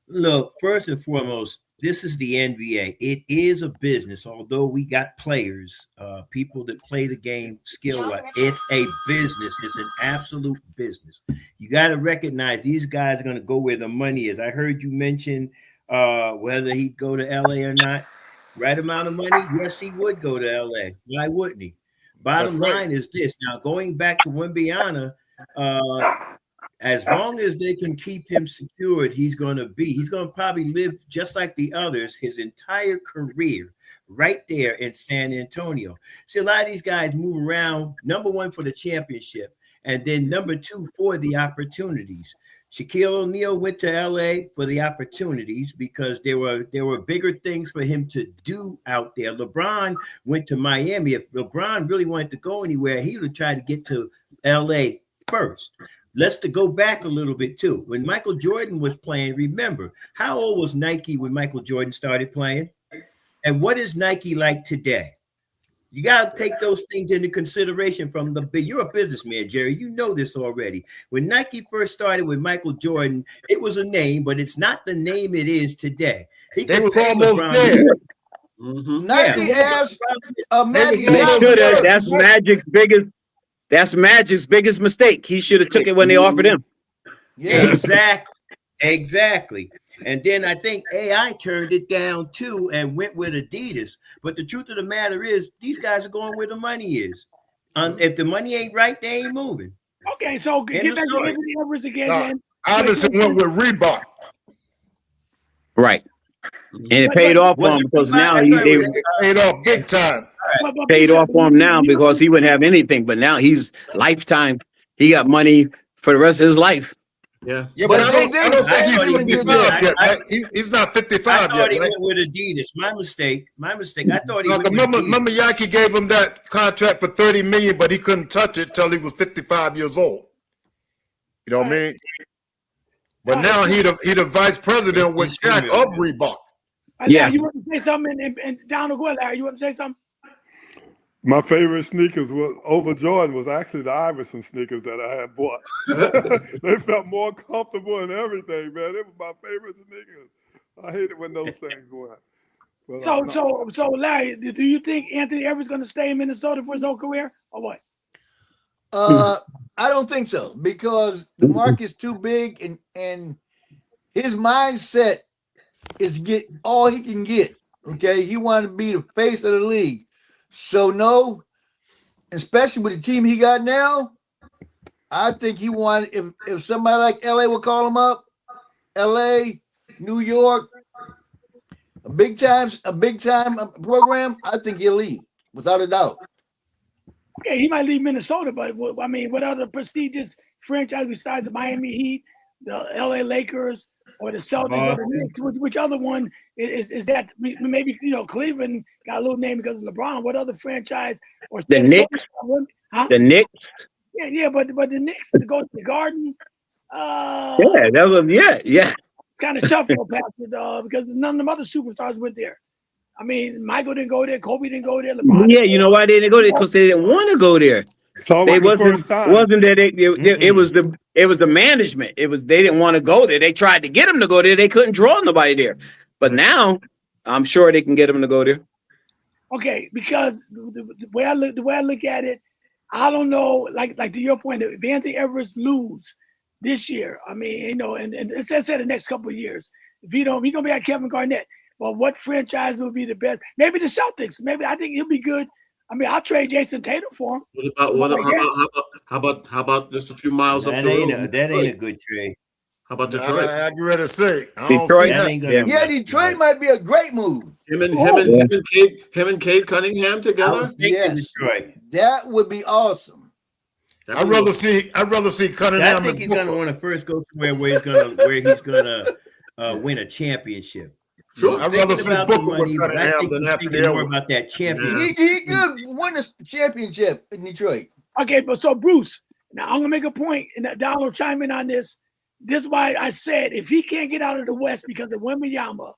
Look, first and foremost, this is the NBA. It is a business. Although we got players, people that play the game skill-wise, it's a business. It's an absolute business. You got to recognize these guys are going to go where the money is. I heard you mention whether he'd go to LA or not. Right amount of money, yes, he would go to LA. Why wouldn't he? Bottom line is this. Now, going back to Wembanyama, as long as they can keep him secured, he's going to probably live just like the others his entire career right there in San Antonio. See, a lot of these guys move around, number one, for the championship, and then number two, for the opportunities. Shaquille O'Neal went to LA for the opportunities because there were bigger things for him to do out there. LeBron went to Miami. If LeBron really wanted to go anywhere, he would try to get to LA first. Let's go back a little bit too. When Michael Jordan was playing, remember, how old was Nike when Michael Jordan started playing? And what is Nike like today? You got to take those things into consideration from you're a businessman, Jerry. You know this already. When Nike first started with Michael Jordan, it was a name, but it's not the name it is today. They was almost there. Mm-hmm. Nike has a Magic. That's Magic's biggest mistake. He should have took it when they offered him. Yeah, exactly. And then I think AI turned it down too and went with Adidas. But the truth of the matter is, these guys are going where the money is. If the money ain't right, they ain't moving. Okay, so get back to Anthony Edwards again. Obviously went with Reebok. Right. And it paid off for him because now he paid off big time. Paid off for him now because he wouldn't have anything. But now he's lifetime. He got money for the rest of his life. Yeah, but I don't think he's really big yet. Right? He's not 55 I thought yet. He right? went with Adidas. My mistake. I thought he remember Yankee gave him that contract for $30 million, but he couldn't touch it till he was 55 years old. You know what I mean? But now he the vice president with Shaq of Reebok. Yeah, you want to say something? And Donald, go ahead, Larry. You want to say something? My favorite sneakers over Jordan was actually the Iverson sneakers that I had bought. They felt more comfortable and everything, man. They were my favorite sneakers. I hated when those things went. Well, So Larry, do you think Anthony Edwards going to stay in Minnesota for his whole career, or what? I don't think so, because the market's too big, and his mindset is get all he can get. Okay, he wanted to be the face of the league. So no, especially with the team he got now, I think he wanted, if somebody like LA would call him up, LA, New York, a big time program, I think he'll leave without a doubt. Okay, he might leave Minnesota, but I mean, what other prestigious franchise besides the Miami Heat, the LA Lakers, or the Celtics, or the Knicks? Which other one is that? Maybe Cleveland got a little name because of LeBron. What other franchise? Or The Knicks. Huh? The Knicks. Yeah, but the Knicks to go to the Garden. Yeah, that was yeah. Kind of tough for Pastor, because none of the other superstars went there. I mean, Michael didn't go there, Kobe didn't go there, LeBron. Yeah, you know why they didn't go there? Because they didn't want to go there. it's all like the first time. Wasn't that it was the management. They didn't want to go there. They tried to get them to go there. They couldn't draw nobody there. But now I'm sure they can get them to go there. Okay, because the way I look at it, I don't know, like to your point, if Anthony Edwards lose this year, I mean, and let's say the next couple of years, if he's gonna be like Kevin Garnett. Well, what franchise will be the best? Maybe the Celtics. Maybe I think he'll be good. I mean, I'll trade Jason Tatum for him. How about just a few miles up the road? That ain't a good trade. How about Detroit? I get ready to say. Detroit. Yeah, Detroit might be a great move. Him and Cade Cunningham together. Yes, Detroit. That would be awesome. I'd rather see Cunningham. I think he's gonna want to first go somewhere where he's gonna win a championship. Sure. I'd rather see Booker with but I Cunningham think than he's Anthony thinking more Edwards. about that championship. He could win a championship in Detroit. Okay, but so Bruce, now I'm gonna make a point, and Don will chime in on this. This is why I said if he can't get out of the West because of Wembanyama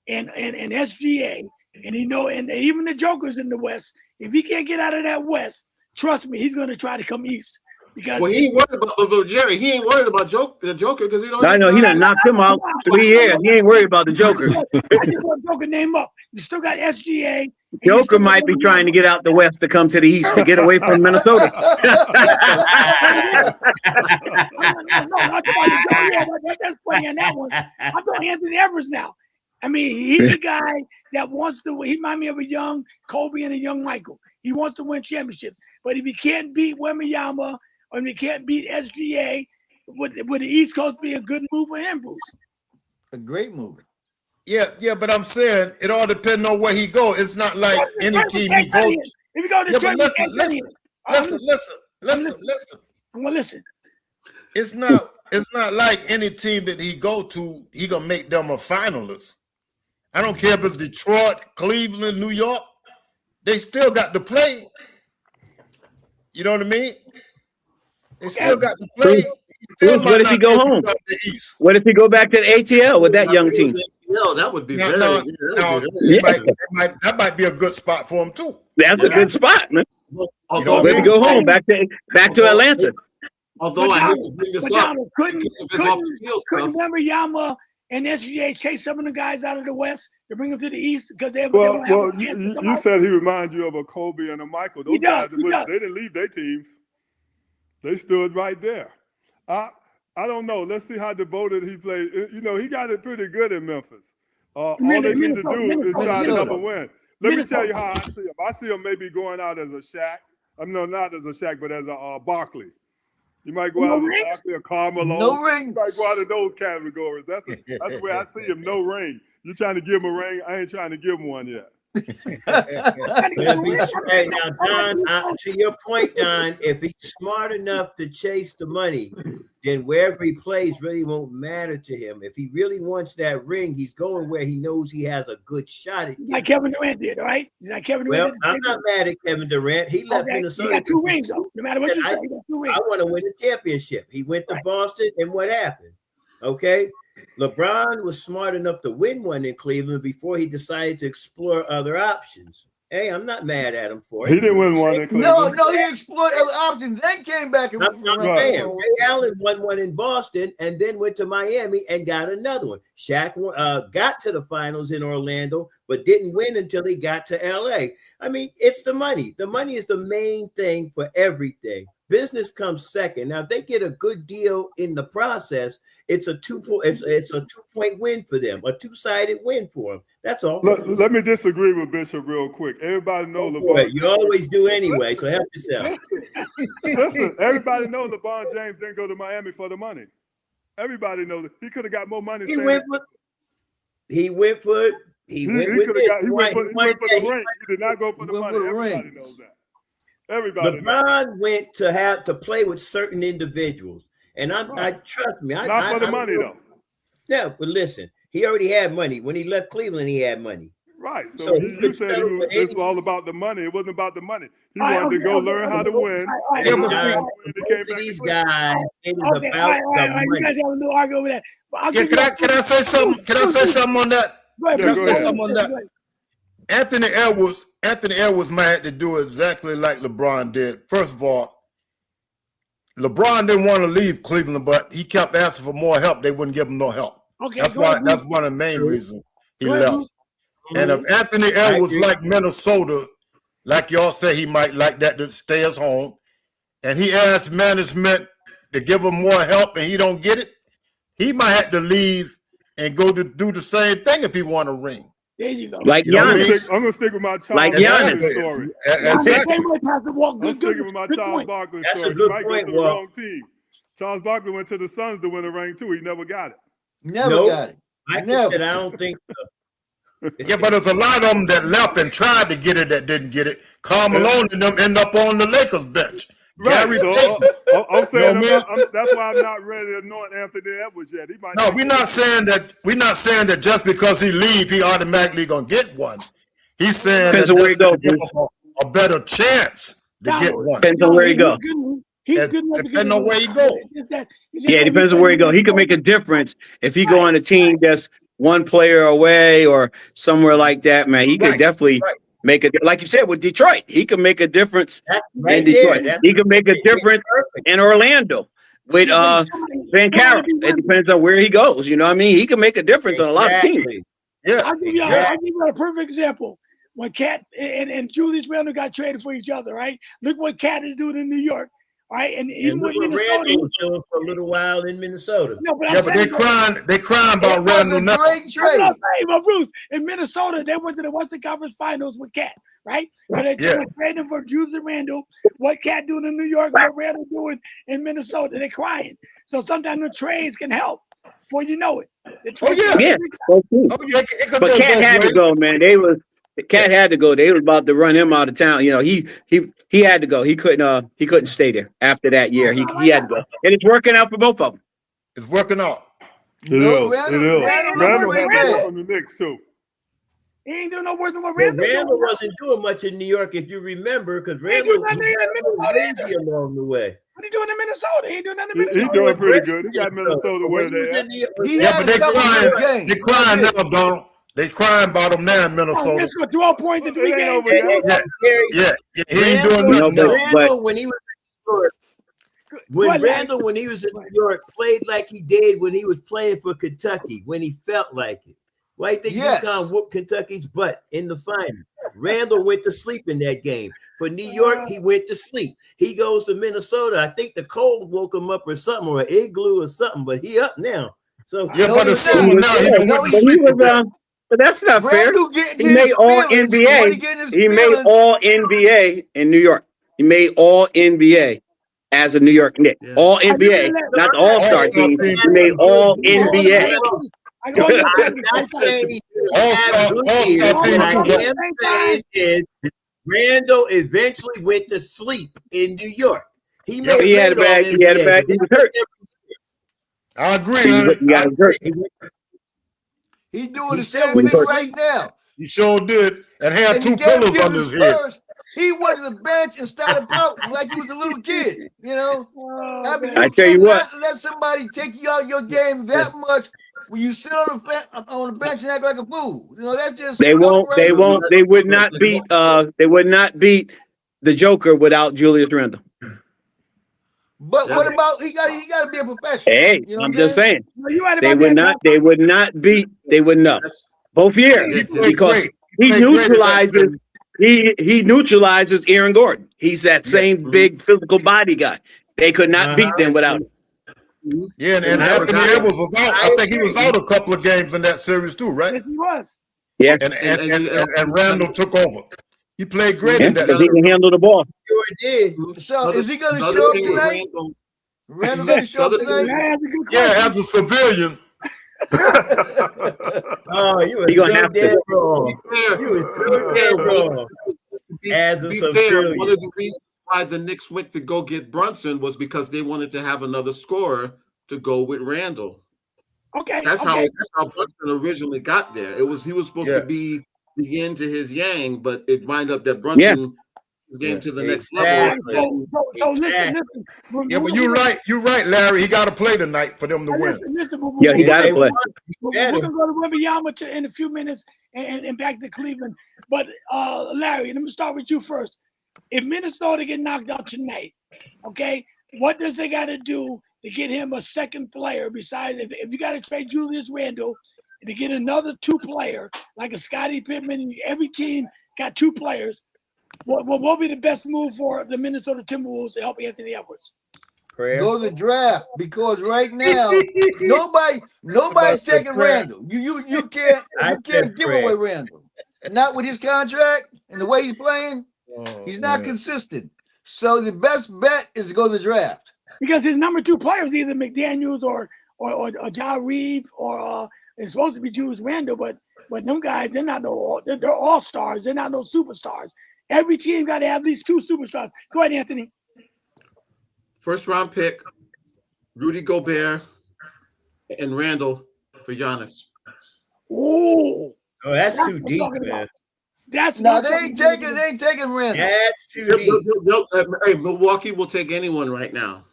and SGA, and and even the Joker's in the West, if he can't get out of that West, trust me, he's gonna try to come East. Because he ain't worried about Jerry. He ain't worried about the Joker because he don't. I know he done knocked him out 3 years. He ain't worried about the Joker. I just want Joker name up. You still got SGA. Joker might be trying to get out the West to come to the East to get away from Minnesota. That's playing that one. I'm talking Anthony Edwards now. I mean, he's a guy that wants to win. He reminds me of a young Kobe and a young Michael. He wants to win championships. But if he can't beat Wembanyama or if he can't beat SGA, would the East Coast be a good move for him, Bruce? A great move. Yeah, but I'm saying it all depends on where he go. It's not like any team he goes. If you go to Listen. I'm gonna listen. It's not like any team that he go to, he gonna make them a finalist. I don't care if it's Detroit, Cleveland, New York. They still got to play. You know what I mean? They still got to play. What if he go home? What if he go back to the ATL with that young team? ATL, that would be that might be a good spot for him too. That's a good spot, man. Although Where he go home back to Atlanta. Although I hate to bring this up, couldn't Wembanyama and SGA chase some of the guys out of the West to bring them to the East because they Well, you said he reminds you of a Kobe and a Michael. Those guys, they didn't leave their teams. They stood right there. I don't know. Let's see how devoted he played. He got it pretty good in Memphis. All they need to do is try to help him win. Let me tell you how I see him. I see him maybe going out as a Shaq. Not as a Shaq, but as a Barkley. You might go out as a Carmelo. No ring. You might go out of those categories. That's the way I see him. No ring. You're trying to give him a ring. I ain't trying to give him one yet. Hey, now, Don, to your point, Don, if he's smart enough to chase the money, then wherever he plays really won't matter to him. If he really wants that ring, he's going where he knows he has a good shot at. Like Kevin Durant did, right? Like Kevin Durant. Well, I'm not mad at Kevin Durant. He left Minnesota. He got 2 rings, though. No matter what you say, he got 2 rings. I want to win a championship. He went to Boston, and what happened? Okay. LeBron was smart enough to win one in Cleveland before he decided to explore other options. Hey, I'm not mad at him for it. He didn't win one in Cleveland. No, he explored other options, then came back and I'm saying Ray Allen won one in Boston and then went to Miami and got another one. Shaq got to the finals in Orlando, but didn't win until he got to LA. I mean, it's the money. The money is the main thing for everything. Business comes second. Now, if they get a good deal in the process, it's a 2-point win for them, a two-sided win for them. That's all. Let me disagree with Bishop real quick. Everybody knows LeBron. You always do anyway, so help yourself. Listen, everybody knows LeBron James didn't go to Miami for the money. Everybody knows it. He could have got more money. He went for the ring. He did not go for the money. Everybody knows that. Everybody. LeBron went to play with certain individuals, and I trust me. Not for the money though. Yeah, but listen, he already had money when he left Cleveland. He had money. Right. So you said it was all about the money. It wasn't about the money. He wanted to go learn how to win. These guys, it is about the money. You guys have a little argument over that. Can I say something? Can I say something on that? Go ahead. Anthony Edwards might have to do exactly like LeBron did. First of all, LeBron didn't want to leave Cleveland, but he kept asking for more help. They wouldn't give him no help. Okay, that's one of the main reasons he left. And if Anthony Edwards like Minnesota, like y'all say he might like that to stay at home, and he asked management to give him more help and he don't get it, he might have to leave and go to do the same thing if he want a ring. There you go. Like Giannis. I'm gonna stick with my Charles Giannis story. I'm sticking with my Charles Barkley story. He might go to the wrong team. Charles Barkley went to the Suns to win a ring too. He never got it. Never got it. I don't think so. Yeah, but there's a lot of them that left and tried to get it that didn't get it. Karl Malone and them end up on the Lakers bench. Right. So I'm saying that's why I'm not ready to anoint Anthony Edwards yet. We're not saying that just because he leave, he automatically gonna get one. He's saying depends on where he goes. A better chance to get one. Depends on where he go. He's good enough. Depends on where he go. Yeah, it depends on where he go. He can make a difference if he go on a team that's one player away or somewhere like that. Man, he could definitely make it, like you said, with Detroit. He can make a difference in Detroit. He can make a difference in Orlando with Van Carroll. It depends on where he goes. You know what I mean? He can make a difference on a lot of teams. Yeah. I'll give you a perfect example. When Cat and Julius Randle got traded for each other, right? Look what Cat is doing in New York. Right, and even with Minnesota, was for a little while in Minnesota. No, but they crying about Randle now. But Bruce, in Minnesota, they went to the Western Conference Finals with Cat, right? So they traded for Julius Randle. What Cat doing in New York, what Randle doing in Minnesota, they're crying. So sometimes the trades can help. Before you know it. But Cat had to go, man. Cat had to go. They was about to run him out of town. You know, he had to go. He couldn't stay there after that year. He had to go, and it's working out for both of them. It's working out. It is. Randle had to go from the Knicks too. He ain't doing no worse than what Randle. Randle wasn't doing much in New York, if you remember, because Randle was busy along the way. What are you doing in Minnesota? He ain't doing nothing in Minnesota. He's doing pretty good. He got Minnesota where they at. But they crying now, Donald. They crying about him now in Minnesota. He's going 12 points in 3 games. Yeah, he ain't doing nothing. Randle, when he was in New York, Randle, when he was in New York, played like he did when he was playing for Kentucky, when he felt like it. Why do you think UConn whooped Kentucky's butt in the final? Randle went to sleep in that game. For New York, he went to sleep. He goes to Minnesota. I think the cold woke him up or something, or an igloo or something, but he up now. So but that's not fair. He made all NBA. He made all NBA in New York. He made all NBA as a New York Knick. Yeah. All NBA, not the All-Star team. He made all NBA. I'm not saying he Randle eventually went to sleep in New York. He had a bad. He was hurt. I agree. He's doing the same thing right now. He sure did. And had 2 pillows on his head. He went to the bench and started pouting like he was a little kid. You know, I tell you what, let somebody take you out your game that much when you sit on the bench and act like a fool. You know, that's just They won't. outrageous. They won't. They would not beat. They would not beat the Joker without Julius Randle. But what about he got to be a professional? Hey, You know I'm just saying. No, you right They about would that, not. They would not beat. They would not. Both years He played because great. he Played great in that neutralizes. He neutralizes Aaron Gordon. He's that same big physical body guy. They could not beat them without him. Yeah, and Anthony Edwards was out. I think he was out a couple of games in that series too, right? Yes, he was. Yeah, And Randall took over. He played great in that because he series. can handle the ball. Sure did. So is he going to show up tonight? Randall going to show up tonight? That's a good Yeah, question. as a civilian. Oh, you were He gonna so have to. dead wrong. You were so dead wrong. As a Be fair, civilian. one of the reasons why the Knicks went to go get Brunson was because they wanted to have another scorer to go with Randall. Okay. That's okay. how Brunson originally got there. He was supposed to be the yin to his yang, but it wind up that Brunson was getting to the next level. Exactly. So listen. Yeah, but you're right, Larry. He got to play tonight for them to win. Yeah, he got to play. We're going to go to Wembanyama in a few minutes and back to Cleveland. But Larry, let me start with you first. If Minnesota get knocked out tonight, okay, what does they got to do to get him a second player besides if you got to trade Julius Randle to get another two-player like a Scottie Pippen? Every team got two players. What will be the best move for the Minnesota Timberwolves to help Anthony Edwards? Go to the draft because right now nobody's taking Randall. You can't give away Randall. Not with his contract and the way he's playing. He's not consistent. So the best bet is to go to the draft. Because his number two player is either McDaniels or Ja Reeve or it's supposed to be Julius Randle, but them guys, they're all stars. They're not no superstars. Every team got to have at least two superstars. Go ahead, Anthony. First round pick, Rudy Gobert and Randall for Giannis. Oh, that's too what I'm deep, talking man. about. That's Now what they I'm ain't talking taking about. Randall. That's too deep. Hey, Milwaukee will take anyone right now.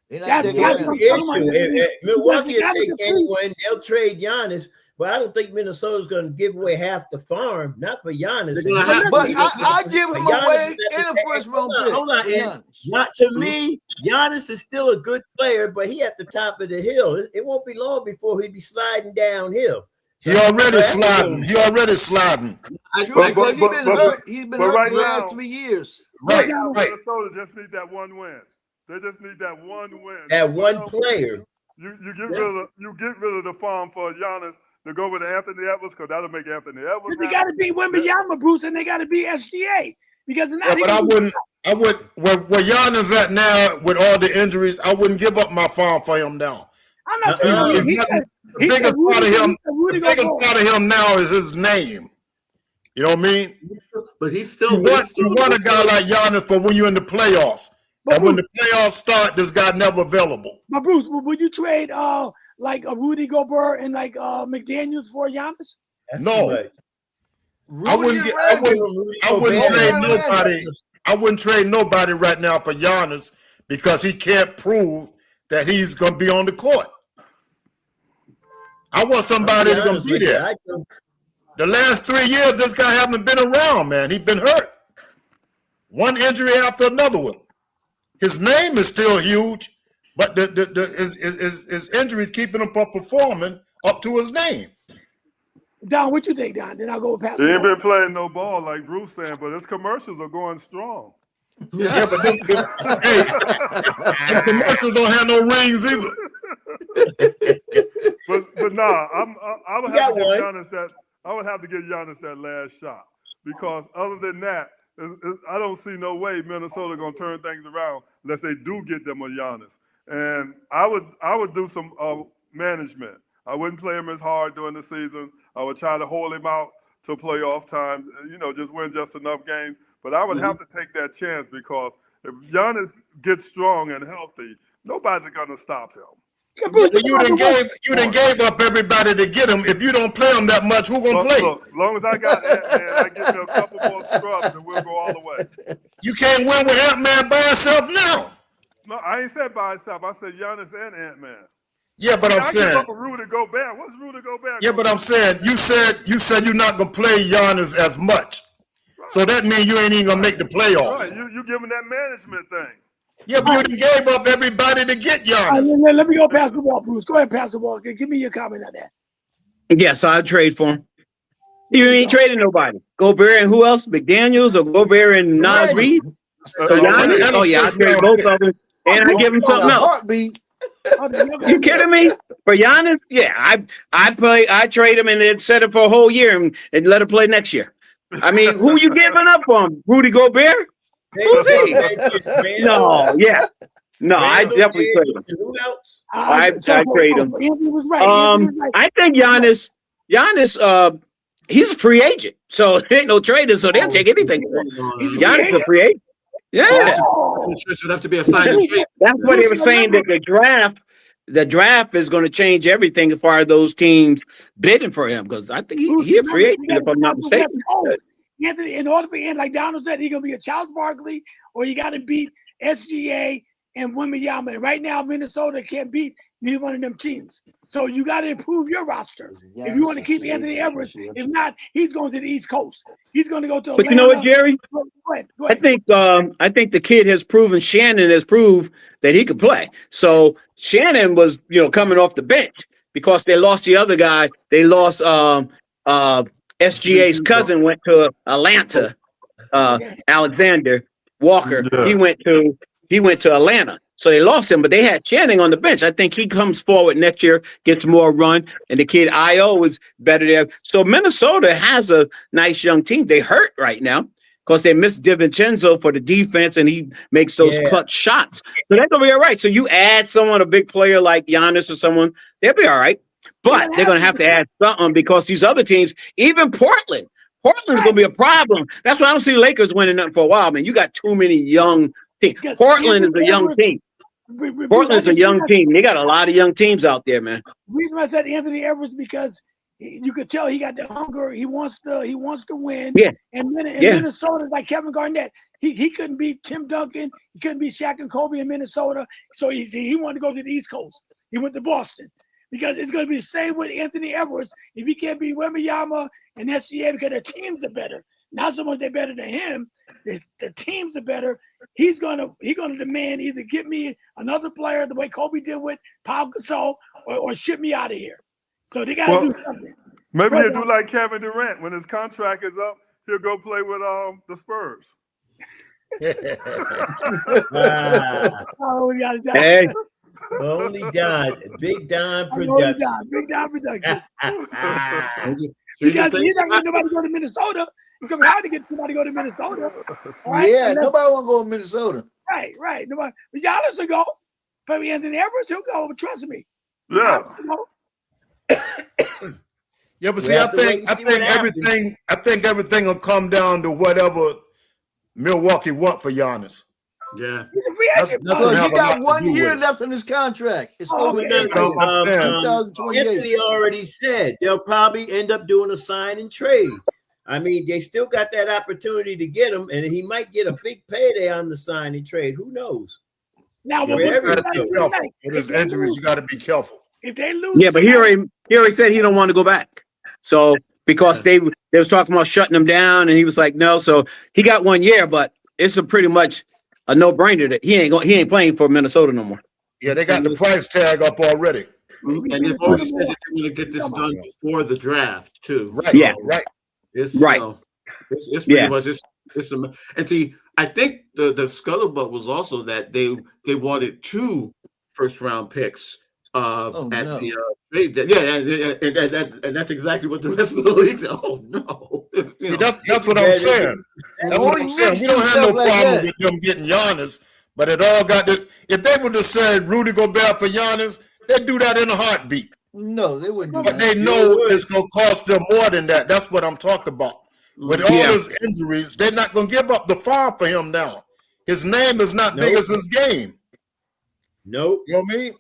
They're not That's taking what Randall. I'm talking about. If Milwaukee will Because they take gotta anyone, they'll trade Giannis. But I don't think Minnesota's going to give away half the farm, not for Giannis. They're gonna have to. But I give him Giannis away is at in the a first round Hold pick. on, Ed. Not to me. Giannis is still a good player, but he at the top of the hill. It won't be long before he'll be sliding downhill. He already sliding. Because he's been hurt. He's been hurt right the last now- 3 years. Right. Minnesota just need that one win. They just need that one win. That one player. You get rid of the farm for Giannis to go with Anthony Edwards because that'll make Anthony Edwards. They got to beat Wembanyama, Bruce, and they got to beat SGA because they're not. Yeah, but I wouldn't. Where Giannis at now with all the injuries, I wouldn't give up my farm for him now. I'm not saying The biggest part of him now is his name. You know what I mean? But he's still. You want a guy like Giannis for when you're in the playoffs. And when the playoffs start, this guy never available. But Bruce, would you trade like a Rudy Gobert and like McDaniels for Giannis? No. I wouldn't trade nobody. I wouldn't trade nobody right now for Giannis because he can't prove that he's gonna be on the court. I want somebody that's gonna be there. The last 3 years, this guy haven't been around, man. He's been hurt. One injury after another one. His name is still huge, but his injuries keeping him from performing up to his name. Don, what you think, Don? Then I'll go with Pastor. He ain't been playing no ball like Bruce saying, but his commercials are going strong. Yeah, but the commercials don't have no rings either. But nah, I would have to give Giannis that. I would have to give Giannis that last shot because other than that, I don't see no way Minnesota gonna turn things around unless they do get them a Giannis. And I would do some management. I wouldn't play him as hard during the season. I would try to hold him out to playoff time. Just win just enough games. But I would have to take that chance because if Giannis gets strong and healthy, nobody's gonna stop him. You done gave up everybody to get him. If you don't play him that much, who gonna play? Look, as long as I got Ant-Man, I give me a couple more scrubs and we'll go all the way. You can't win with Ant-Man by himself now. No, I ain't said by himself. I said Giannis and Ant-Man. Yeah, but I'm I give saying. up a Rudy Gobert. What's Rudy Gobert? Yeah, but I'm saying you said you're not gonna play Giannis as much, so that means you ain't even gonna make the playoffs. Right, you giving that management thing. Yeah, but you done gave up everybody to get Giannis. Let me go pass the ball, Bruce. Go ahead, pass the ball. Give me your comment on that. Yes, I'd trade for him. You ain't trading nobody. Gobert and who else? McDaniels or Gobert and Nas Reed? Giannis? Oh yeah, I trade both of them, and I give him something else. Heartbeat. You kidding me? For Giannis? Yeah, I trade him and then set him for a whole year and let him play next year. I mean, who you giving up on? Rudy Gobert? Who's he? No, yeah. No, I definitely trade him. Who else? I trade him. Anthony was right. Anthony was right. I think Giannis, he's a free agent. So there ain't no trader, so they'll take anything. Giannis is a free agent. Yeah. It should have to be a sign and trade. That's what they were saying, that the draft is going to change everything as far as those teams bidding for him, because I think he a free agent, if I'm not mistaken. Anthony, in order for him, like Donald said, he's gonna be a Charles Barkley, or you got to beat SGA and Wembanyama. And right now, Minnesota can't beat neither one of them teams. So you got to improve your roster if you want to keep Anthony Edwards. If not, he's going to the East Coast. He's going to go to Atlanta. But you know what, Jerry? Go ahead. I think the kid has proven, Shannon has proved that he could play. So Shannon was, coming off the bench because they lost the other guy. They lost SGA's cousin went to Atlanta. Alexander Walker. Yeah. He went to Atlanta. So they lost him, but they had Channing on the bench. I think he comes forward next year, gets more run, and the kid Io is better there. So Minnesota has a nice young team. They hurt right now because they missed DiVincenzo for the defense, and he makes those clutch shots. So that's gonna be all right. So you add someone, a big player like Giannis or someone, they'll be all right. But they're gonna have to add something because these other teams, even Portland's gonna be a problem. That's why I don't see Lakers winning nothing for a while, man. You got too many young teams. Portland is a young team. Portland's a young team. They got a lot of young teams out there, man. The reason I said Anthony Edwards because you could tell he got the hunger. He wants to win. Yeah. And Minnesota, like Kevin Garnett, he couldn't beat Tim Duncan. He couldn't beat Shaq and Kobe in Minnesota. So he wanted to go to the East Coast. He went to Boston because it's going to be the same with Anthony Edwards. If he can't beat Wembanyama and SGA because their teams are better, not so much they're better than him. The teams are better. He's gonna demand either get me another player the way Kobe did with Pau Gasol, or ship me out of here. So they gotta do something. Maybe he'll do like Kevin Durant when his contract is up. He'll go play with the Spurs. Hey. Only Don, Big Don Production. Big Don Production. Because he's not going to nobody go to Minnesota. It's going to be hard to get somebody to go to Minnesota. Right? Yeah, nobody want to go to Minnesota. Right. Nobody. But Giannis will go. Maybe Anthony Edwards, he'll go. Trust me. Yeah. Yeah, but see, I think everything will come down to whatever Milwaukee want for Giannis. Yeah, he's a free agent. So he got 1 year left in his contract. It's over. Anthony already said they'll probably end up doing a sign and trade. I mean, they still got that opportunity to get him, and he might get a big payday on the sign and trade. Who knows? Now, with his injuries, you got to be careful. If they lose, but he already said he don't want to go back. So because they was talking about shutting him down, and he was like, no. So he got 1 year, but it's a pretty much a no-brainer that he ain't playing for Minnesota no more. Yeah, they got the price tag up already. And they've already said that they're going to get this done before the draft too. Right. Yeah. Right. It's pretty much it's and see, I think the scuttlebutt was also that they wanted 2 first-round picks the trade. And that's exactly what the rest of the league said. Oh no. That's what I'm saying. That's what I'm saying. We don't have no problem with them getting Giannis, but it all got to. If they would have said Rudy Gobert for Giannis, they'd do that in a heartbeat. No, they wouldn't do but that. They know it's going to cost them more than that. That's what I'm talking about. With all his injuries, they're not going to give up the farm for him now. His name is not big as his game. Nope. You know what I mean?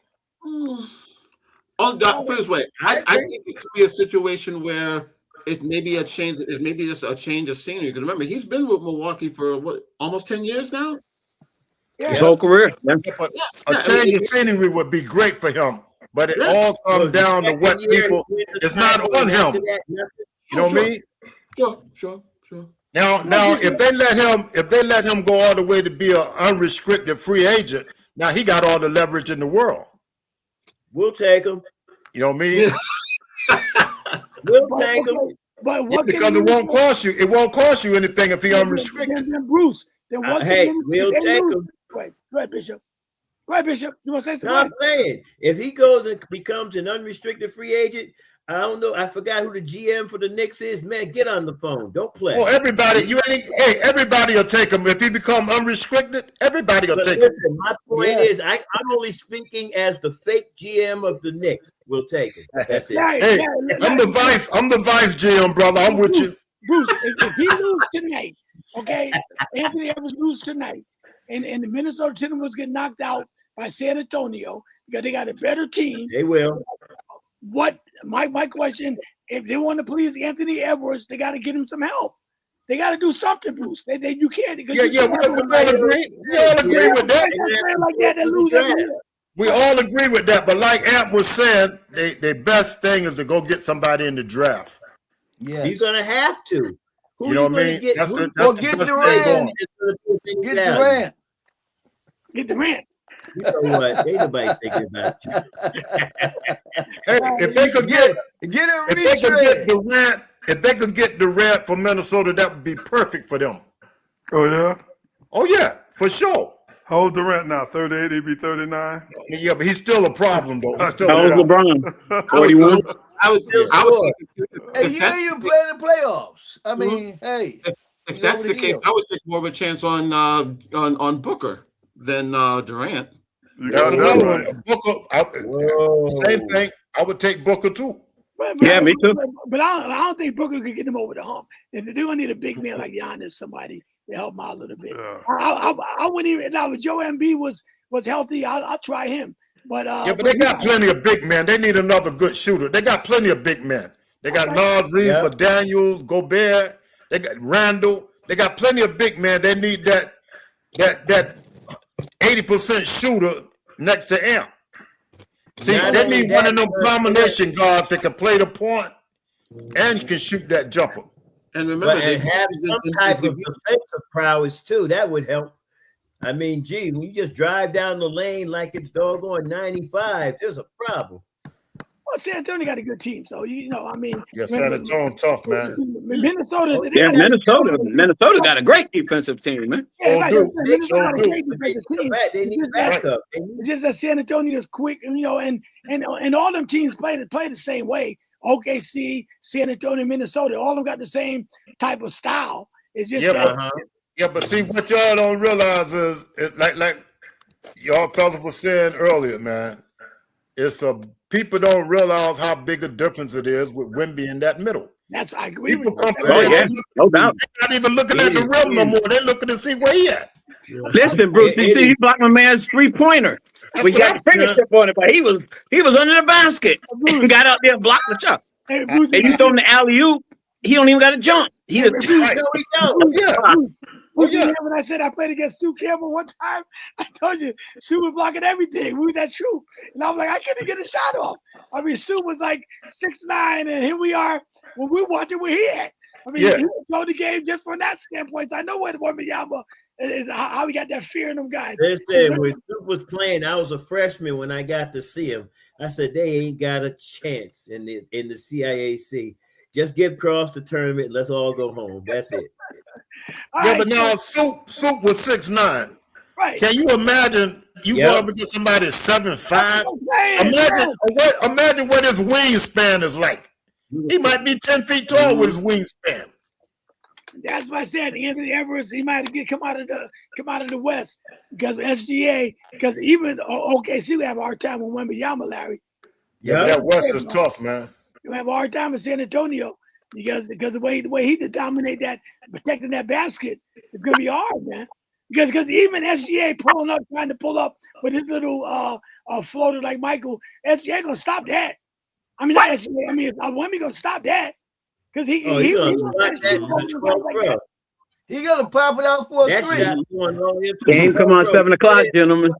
Put it this way, I think it could be a situation where it may be a change. It may be just a change of scenery. Because remember, he's been with Milwaukee for almost 10 years now. His whole career. Yeah. But a change of scenery would be great for him. but it Yeah. all So comes the down to second what year, people. he wins the It's not title, on and after him. that, nothing. You know what I mean? Sure. Now, if they let him go all the way to be an unrestricted free agent, now he got all the leverage in the world. We'll take him. You know what I mean? We'll take him. But what Because it won't cost you. It won't cost you anything if he unrestricted. Then Bruce, then what? Hey, we'll take him. Go ahead, Bishop. Go ahead, Bishop. You want to say No, something? I'm saying, if he goes and becomes an unrestricted free agent, I don't know. I forgot who the GM for the Knicks is. Man, get on the phone. Don't play. Oh, everybody, everybody will take him. If he become unrestricted, everybody will But take him. listen, my point is, I'm only speaking as the fake GM of the Knicks. We'll take it. That's it. Hey, I'm the vice GM, brother. I'm with you. Bruce, if he lose tonight, okay, Anthony Edwards lose tonight, and the Minnesota Timberwolves get knocked out by San Antonio because they got a better team. They will. What my question? If they want to please Anthony Edwards, they got to get him some help. They got to do something, Bruce. You can't. Yeah, we all agree. We all agree with that. Like that, they lose every year. We all agree with that. But like Amp was saying, the best thing is to go get somebody in the draft. Yes. You're gonna have to. Who You know what I mean? Get? That's Who, the get best Durant. thing going. Get Durant. Get Durant. You know what? Ain't nobody thinking about you. Hey, if they could get Durant. if they could get Durant from Minnesota, that would be perfect for them. Oh yeah. Oh yeah, for sure. How old Durant now? 38. He'd be 39. Yeah, but he's still a problem though. He's still How old's a problem. LeBron? 41. I was Hey, if yeah, that's, you play in the playoffs. I mean, hey. if that's the case, I would take more of a chance on Booker than Durant. You That's got another that one. right. Booker, same thing. I would take Booker too. Yeah, me too. But I don't think Booker could get him over the hump. They're gonna need a big man like Giannis, somebody to help him out a little bit. Yeah. I wouldn't even now if Joe Embiid was healthy, I'll try him. But But they got plenty of big men. They need another good shooter. They got plenty of big men. They got Nas Reeves, McDaniels, Gobert. They got Randall. They got plenty of big men. They need that 80% shooter next to Amp. See, they need one of them combination guards that can play the point and can shoot that jumper. And remember, But have some type of defensive prowess too. That would help. I mean, gee, when you just drive down the lane like it's doggone 95, there's a problem. Well, San Antonio got a good team, so I mean. Yeah, San Antonio tough, man. Minnesota. Yeah, Minnesota got a great defensive team, man. Yeah, right. do. Minnesota got a great They defensive team. They need backup. It's just that San Antonio is quick, and all them teams play the same way. OKC, San Antonio, Minnesota, all of them got the same type of style. It's just Yeah, but see what y'all don't realize is like y'all fellas were saying earlier, man. It's people don't realize how big a difference it is with Wemby in that middle. I agree People with come you. from Oh yeah, no doubt. They're not even looking at the rim no more. They're looking to see where he at. Listen, Bruce, you see, he blocked my man's 3-pointer. We got the fingertip on it, but he was under the basket and got out there and blocked the shot. Hey, Bruce, And you throw him the alley-oop, he don't even got to jump. He just Remember when I said I played against Sue Campbell one time? I told you Sue was blocking everything. We was at Sue, and I was like, I couldn't get a shot off. I mean, Sue was like 6'9", and here we are when we're watching where he at. I mean, he controlled the game just from that standpoint. So I know what Wembanyama is, how he got that fear in them guys. Listen, when Sue was playing, I was a freshman when I got to see him. I said they ain't got a chance in the CIAC. Just give Cross the tournament. Let's all go home. That's it. But now Soup was 6'9". Right. Can you imagine going up against somebody 7'5"? Imagine what his wingspan is like. He might be 10 feet tall with his wingspan. That's why I said Anthony Edwards. He might come out of the West because of SGA. Because even OKC we have a hard time with Wembanyama, Larry. Yeah, that West is tough, man. You have a hard time with San Antonio because the way he did dominate that, protecting that basket, it's gonna be hard, man. Because even SGA trying to pull up with his little floater like Michael, SGA gonna stop that. I mean, not SGA. I mean, Wemby gonna stop that because he gonna pop it out for a three. Game come on 7 o'clock, gentlemen.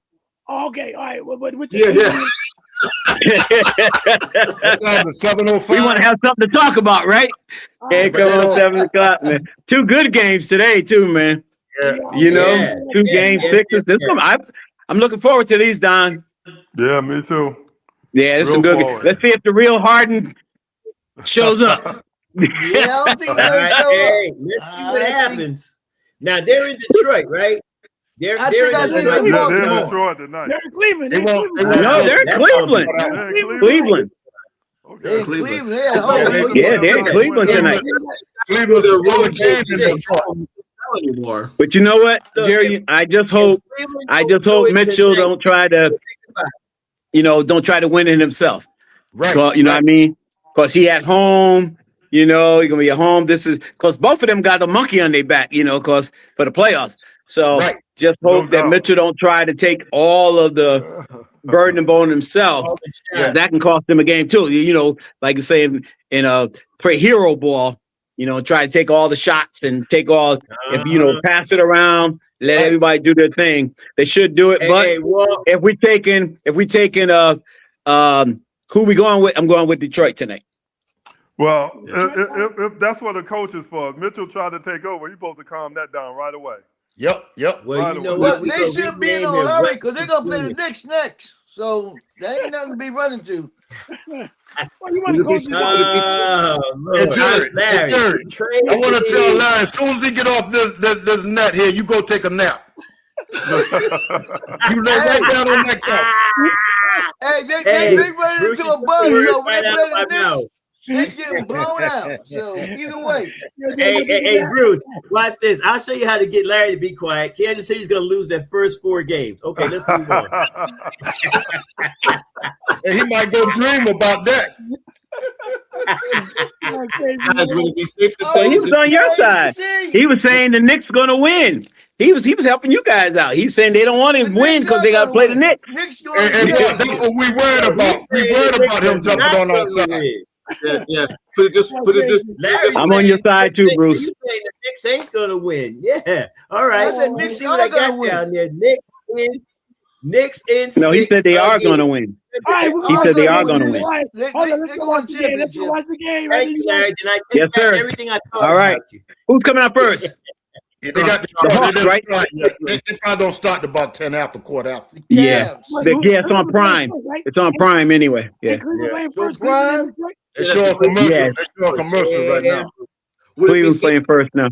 Oh, okay, all right. Well, Yeah. 7:05. We want to have something to talk about, right? Yeah, come on, 7 o'clock, man. 2 good games today, too, man. Yeah. You know, Yeah. 2 Yeah, game yeah, sixes. yeah, I'm looking forward to these, Don. Yeah, me too. Yeah, this is some Real good. forward. Let's see if the real Harden shows up. Yeah, I don't think All we're gonna right, show hey, up. let's see I what think- happens. Now they're in Detroit, right? They're I in think I see Detroit. them Yeah, they're in Baltimore. Detroit tonight. They're in Cleveland. They won't- they Cleveland. won't- No, they're in That's gonna be Cleveland. fun. They're in Cleveland. Okay. They're in Cleveland. Cleveland. They're at Yeah, home. they- Yeah, they're in Cleveland tonight. Cleveland's They're still a rolling game in game Detroit. anymore. But you know what, Look, Jerry? I just hope Mitchell don't try to, don't try to win it himself. Right. So, you know what I mean? Because he at home, he's going to be at home. This is because both of them got a monkey on their back, because for the playoffs. So Right. just No hope that doubt. Mitchell don't try to take all of the burden upon himself. Yeah. That can cost them a game too. Like you say in a play hero ball, try to take all the shots and take all, if pass it around, let everybody do their thing. They should do it. But if we taking who we going with? I'm going with Detroit tonight. Well, if that's what the coach is for, if Mitchell tried to take over, he's supposed to calm that down right away. Yep. Well, you know Well, what? We they gonna should be in rename no him hurry West because they're gonna play the Virginia. Knicks next. So that ain't nothing to be running to. Well, you want to go to Oh, Lord. Hey, Jerry, Larry, trade I want to me. tell Larry, as soon as he get off this net here, you go take a nap. You lay right down on that couch. Hey, Hey, they running Bruce, into you a took buzz. the words So when right they out play of my the Knicks, mouth. they getting blown out. So either way, Hey, Bruce, watch this. I'll show you how to get Larry to be quiet. Kansas City's going to lose their first 4 games. Okay, let's move on. And he might go dream about that. Guys, would it be safe to So say he was on your side. He was saying the Knicks going to win. He was helping you guys out. He's saying they don't want him to win because they got to play the Knicks. Knicks And that's what we worried about. We worried about him jumping on our side. Yeah. Put it just Larry's I'm on your saying side too, the Knicks- Bruce. You saying the Knicks ain't going to win. Yeah. All right. I said Let's Knicks see what I are gonna got win. down there. Knicks in No, he 6 said they are again. going to win. All right, we're He gonna said they go are to gonna the win. line. They- Hold on, they let's go going watch the game. Let's go championship. watch the game. Thank you, Larry. Then I take Yes, back sir. everything I thought All right. about you. Who's coming out first? They got The Hawks, they right? start yet. They probably don't start about 10 after quarter after. Yeah. Cavs. Yeah, it's on Prime. It's on Prime anyway. Yeah. Cleveland So first. Prime- They show a commercial. Yeah. They show a commercial right now. Cleveland's playing first now.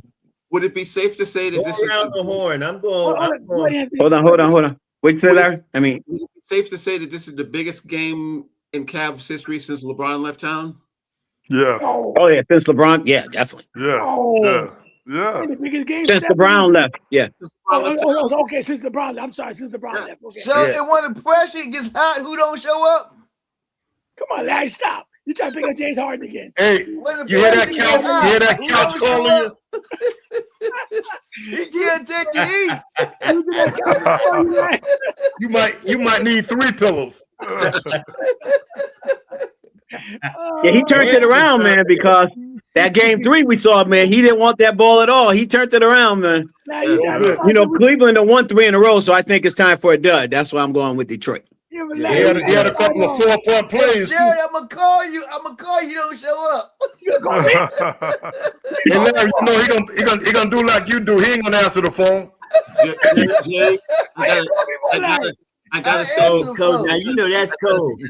Would it be safe to say that Go this is around the horn. I'm going. Hold on. What'd you say, Larry? I mean, would it be safe to say that this is the biggest game in Cavs history since LeBron left town? Yes. oh yeah, since LeBron, yeah, definitely. Yes. Oh. Yeah. The biggest game Since LeBron left, yeah. Since LeBron left town. Okay, since LeBron left. I'm sorry, since LeBron left. Okay. So and when the pressure gets hot, who don't show up? Come on, Larry, stop. You trying to pick up James Harden again. Hey, When the you hear that pressure couch? gets hot, You hear that who couch don't show calling you? up? He can't take the heat. You might need 3 pillows. Yeah, he turned it around, man, because that game 3 we saw, man, he didn't want that ball at all. He turned it around, man. Cleveland done won 3 in a row, so I think it's time for a dud. That's why I'm going with Detroit. He had a couple of 4-point plays. Jerry, I'm gonna call you. You don't show up. And now you know he gonna do like you do. He ain't gonna answer the phone. Jay, I gotta say, Oh, Coach, now you know that's cold.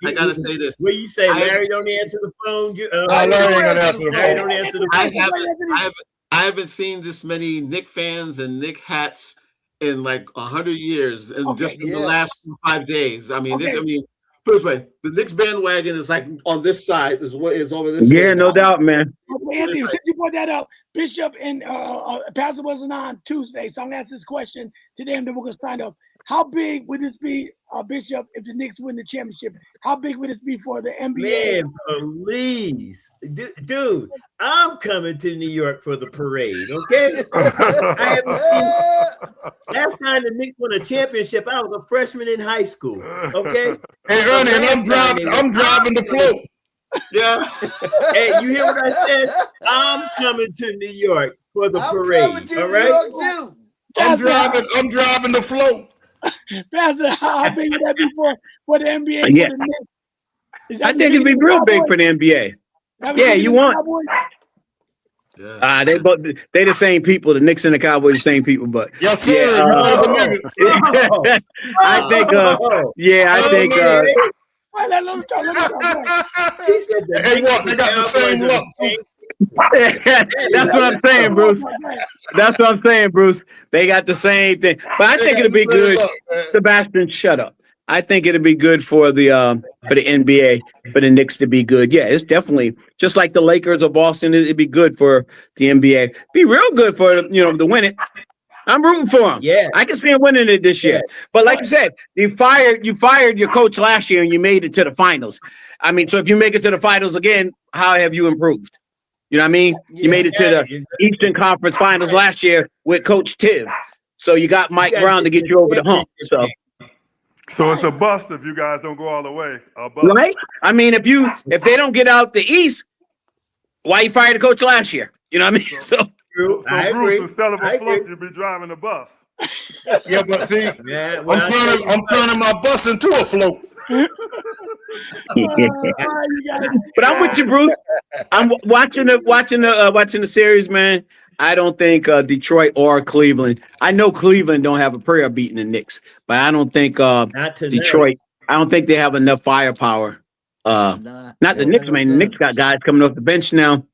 I gotta say this. What you say, Larry? Don't answer the phone. Larry ain't gonna answer the Larry phone. don't answer the phone. I haven't seen this many Knick fans and Knick hats in like 100 years, and just in the last 5 days. I mean, first way, the Knicks bandwagon is like on this side is over this. Yeah, way no now. doubt, man. Okay, Anthony, since you brought that up, Bishop and Pastor wasn't on Tuesday, so I'm gonna ask this question to them. Then we're gonna sign up. How big would this be, Bishop, if the Knicks win the championship? How big would this be for the NBA? Man, please. Dude, I'm coming to New York for the parade, okay? I haven't seen, last time the Knicks won a championship, I was a freshman in high school, okay? Hey, Ernie, and I'm driving the float. Yeah. Hey, you hear what I said? I'm coming to New York for the I'm parade, coming to all New right? York too. I'm driving the float. Pastor, how big would that be for the NBA? Yeah. For the Knicks? I think it'd be real big for the NBA. Yeah, you want. Yeah. They the same people. The Knicks and the Cowboys the same people, but Yes, sir. yeah, You better believe it. I think. Yeah, I think. Let me talk. Hey, what? They got the same look. That's what I'm saying, Bruce. That's what I'm saying, Bruce. They got the same thing, but I think it'll be good. Sebastian, shut up. I think it'll be good for the NBA, for the Knicks to be good. Yeah, it's definitely just like the Lakers or Boston. It'd be good for the NBA. Be real good for to win it. I'm rooting for them. Yeah, I can see them winning it this year. But like you said, you fired your coach last year and you made it to the finals. I mean, so if you make it to the finals again, how have you improved? You know what I mean? You made it to the Eastern Conference Finals last year with Coach Tiv. So you got Mike Brown to get you over the hump. So it's a bust if you guys don't go all the way. Right? I mean, if they don't get out the East, why you fired the coach last year? You know what I mean? So Bruce, instead of a float, you'd be driving a bus. Yeah, but see, I'm turning my bus into a float. But I'm with you, Bruce. I'm watching the series, man. I don't think Detroit or Cleveland. I know Cleveland don't have a prayer of beating the Knicks, but I don't think Detroit. I don't think they have enough firepower. Not the Knicks, man. The Knicks got guys coming off the bench now.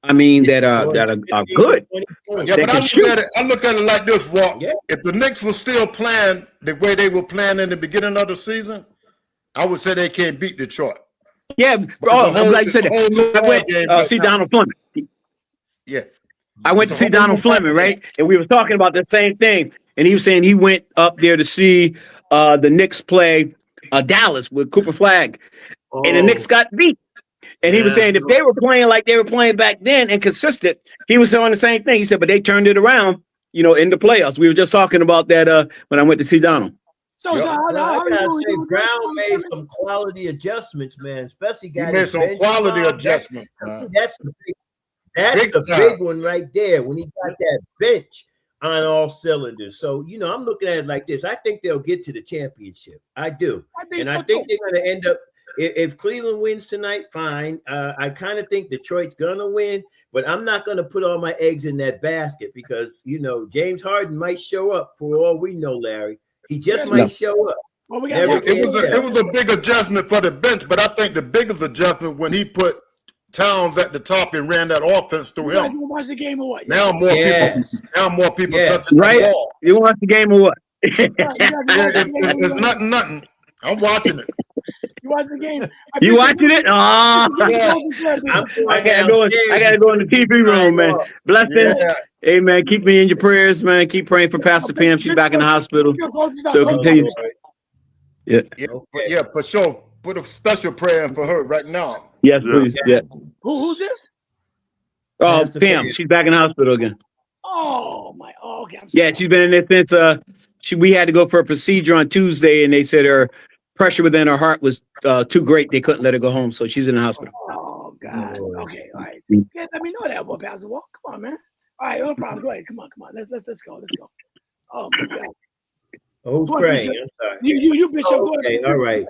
I mean that are good. Yeah, but I look at it like this, Walt. Yeah. If the Knicks were still playing the way they were playing in the beginning of the season, I would say they can't beat Detroit. Yeah, like you said, I went see Donald Fleming. Yeah. I went to see Donald Fleming, right? And we were talking about the same thing. And he was saying he went up there to see the Knicks play Dallas with Cooper Flagg. And the Knicks got beat. And he was saying if they were playing like they were playing back then and consistent, he was saying the same thing. He said, but they turned it around, in the playoffs. We were just talking about that when I went to see Donald. So, I gotta say, Brown made some quality adjustments, man. Especially he made some quality adjustments. That's the big one right there. When he got that bench on all cylinders. So I'm looking at it like this. I think they'll get to the championship. I do, I think they're going to end up. If Cleveland wins tonight, fine. I kind of think Detroit's gonna win, but I'm not gonna put all my eggs in that basket because James Harden might show up for all we know, Larry. He just might show up. Well, it was a big adjustment for the bench, but I think the biggest adjustment when he put Towns at the top and ran that offense through him. You watch the game or what? Now more people touching the ball. You watch the game or what? It's nothing. I'm watching it. You watch the game. You watching it? Oh, I gotta go in the TV room, man. Blessings. Yeah. Hey, man, keep me in your prayers, man. Keep praying for Pastor Pam. She's back in the hospital. So continue. Yeah, for sure. Put a special prayer in for her right now. Yes, please. Yeah. Who's this? Oh, Pam. She's back in the hospital again. Oh my. Oh, okay. Yeah, she's been in there since we had to go for a procedure on Tuesday, and they said her pressure within her heart was too great. They couldn't let her go home, so she's in the hospital. Oh God. Okay. All right. Yeah, let me know that, boy, Pastor Walt. Come on, man. All right, no problem. Go ahead. Come on. Let's go. Oh my God. Who's praying? I'm sorry. You Bishop. Okay. All right.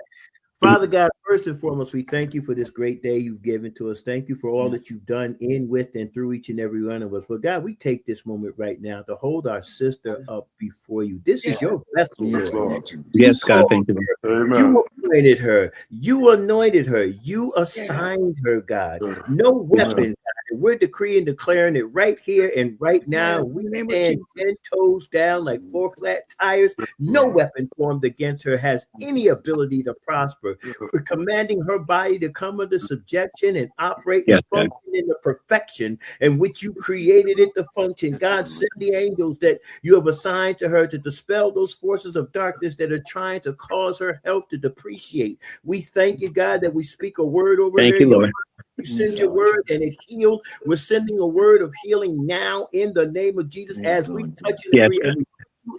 Father God, first and foremost, we thank you for this great day you've given to us. Thank you for all that you've done in, with, and through each and every one of us. But God, we take this moment right now to hold our sister up before you. This is your vessel, Lord. Yes, God, thank you. You appointed her. You anointed her. You assigned her, God. No weapon. We're decreeing, declaring it right here and right now. We stand 10 toes down like 4 flat tires. No weapon formed against her has any ability to prosper. We're commanding her body to come under subjection and operate and function in the perfection in which you created it to function. God, send the angels that you have assigned to her to dispel those forces of darkness that are trying to cause her health to depreciate. We thank you, God, that we speak a word over her. Thank you, Lord. You send your word and it healed. We're sending a word of healing now in the name of Jesus as we touch and agree and we do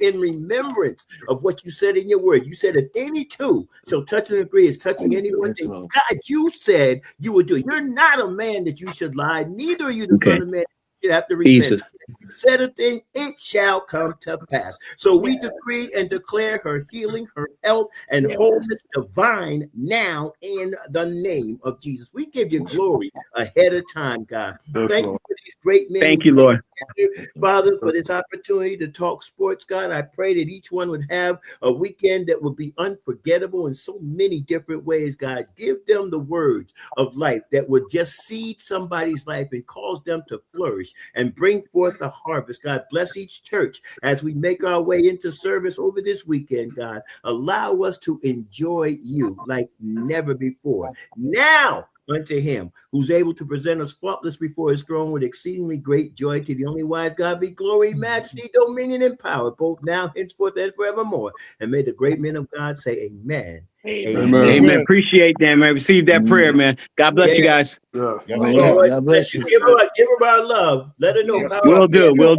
in remembrance of what you said in your word. You said if any two shall touch and agree is touching any one thing. God, you said you would do it. You're not a man that you should lie, neither are you the son of man that you should have to repent. you said a thing, it shall come to pass. So we decree and declare her healing, her health, and wholeness divine now in the name of Jesus. We give you glory ahead of time, God. Thank you for these great men. Thank you, Lord. Father, for this opportunity to talk sports, God. I pray that each one would have a weekend that would be unforgettable in so many different ways, God. Give them the words of life that would just seed somebody's life and cause them to flourish and bring forth a harvest. God, bless each church as we make our way into service over this weekend, God. Allow us to enjoy you like never before. Now, unto him who's able to present us faultless before his throne with exceedingly great joy, to the only wise God be glory, majesty, dominion, and power, both now, henceforth, and forevermore. And may the great men of God say amen. Amen. Appreciate that, man. Receive that prayer, man. God bless you guys. Yes. Yes, Amen. sir. God bless you. Give her our love. Let her know. Yes, Power. sir. Will do. Will do.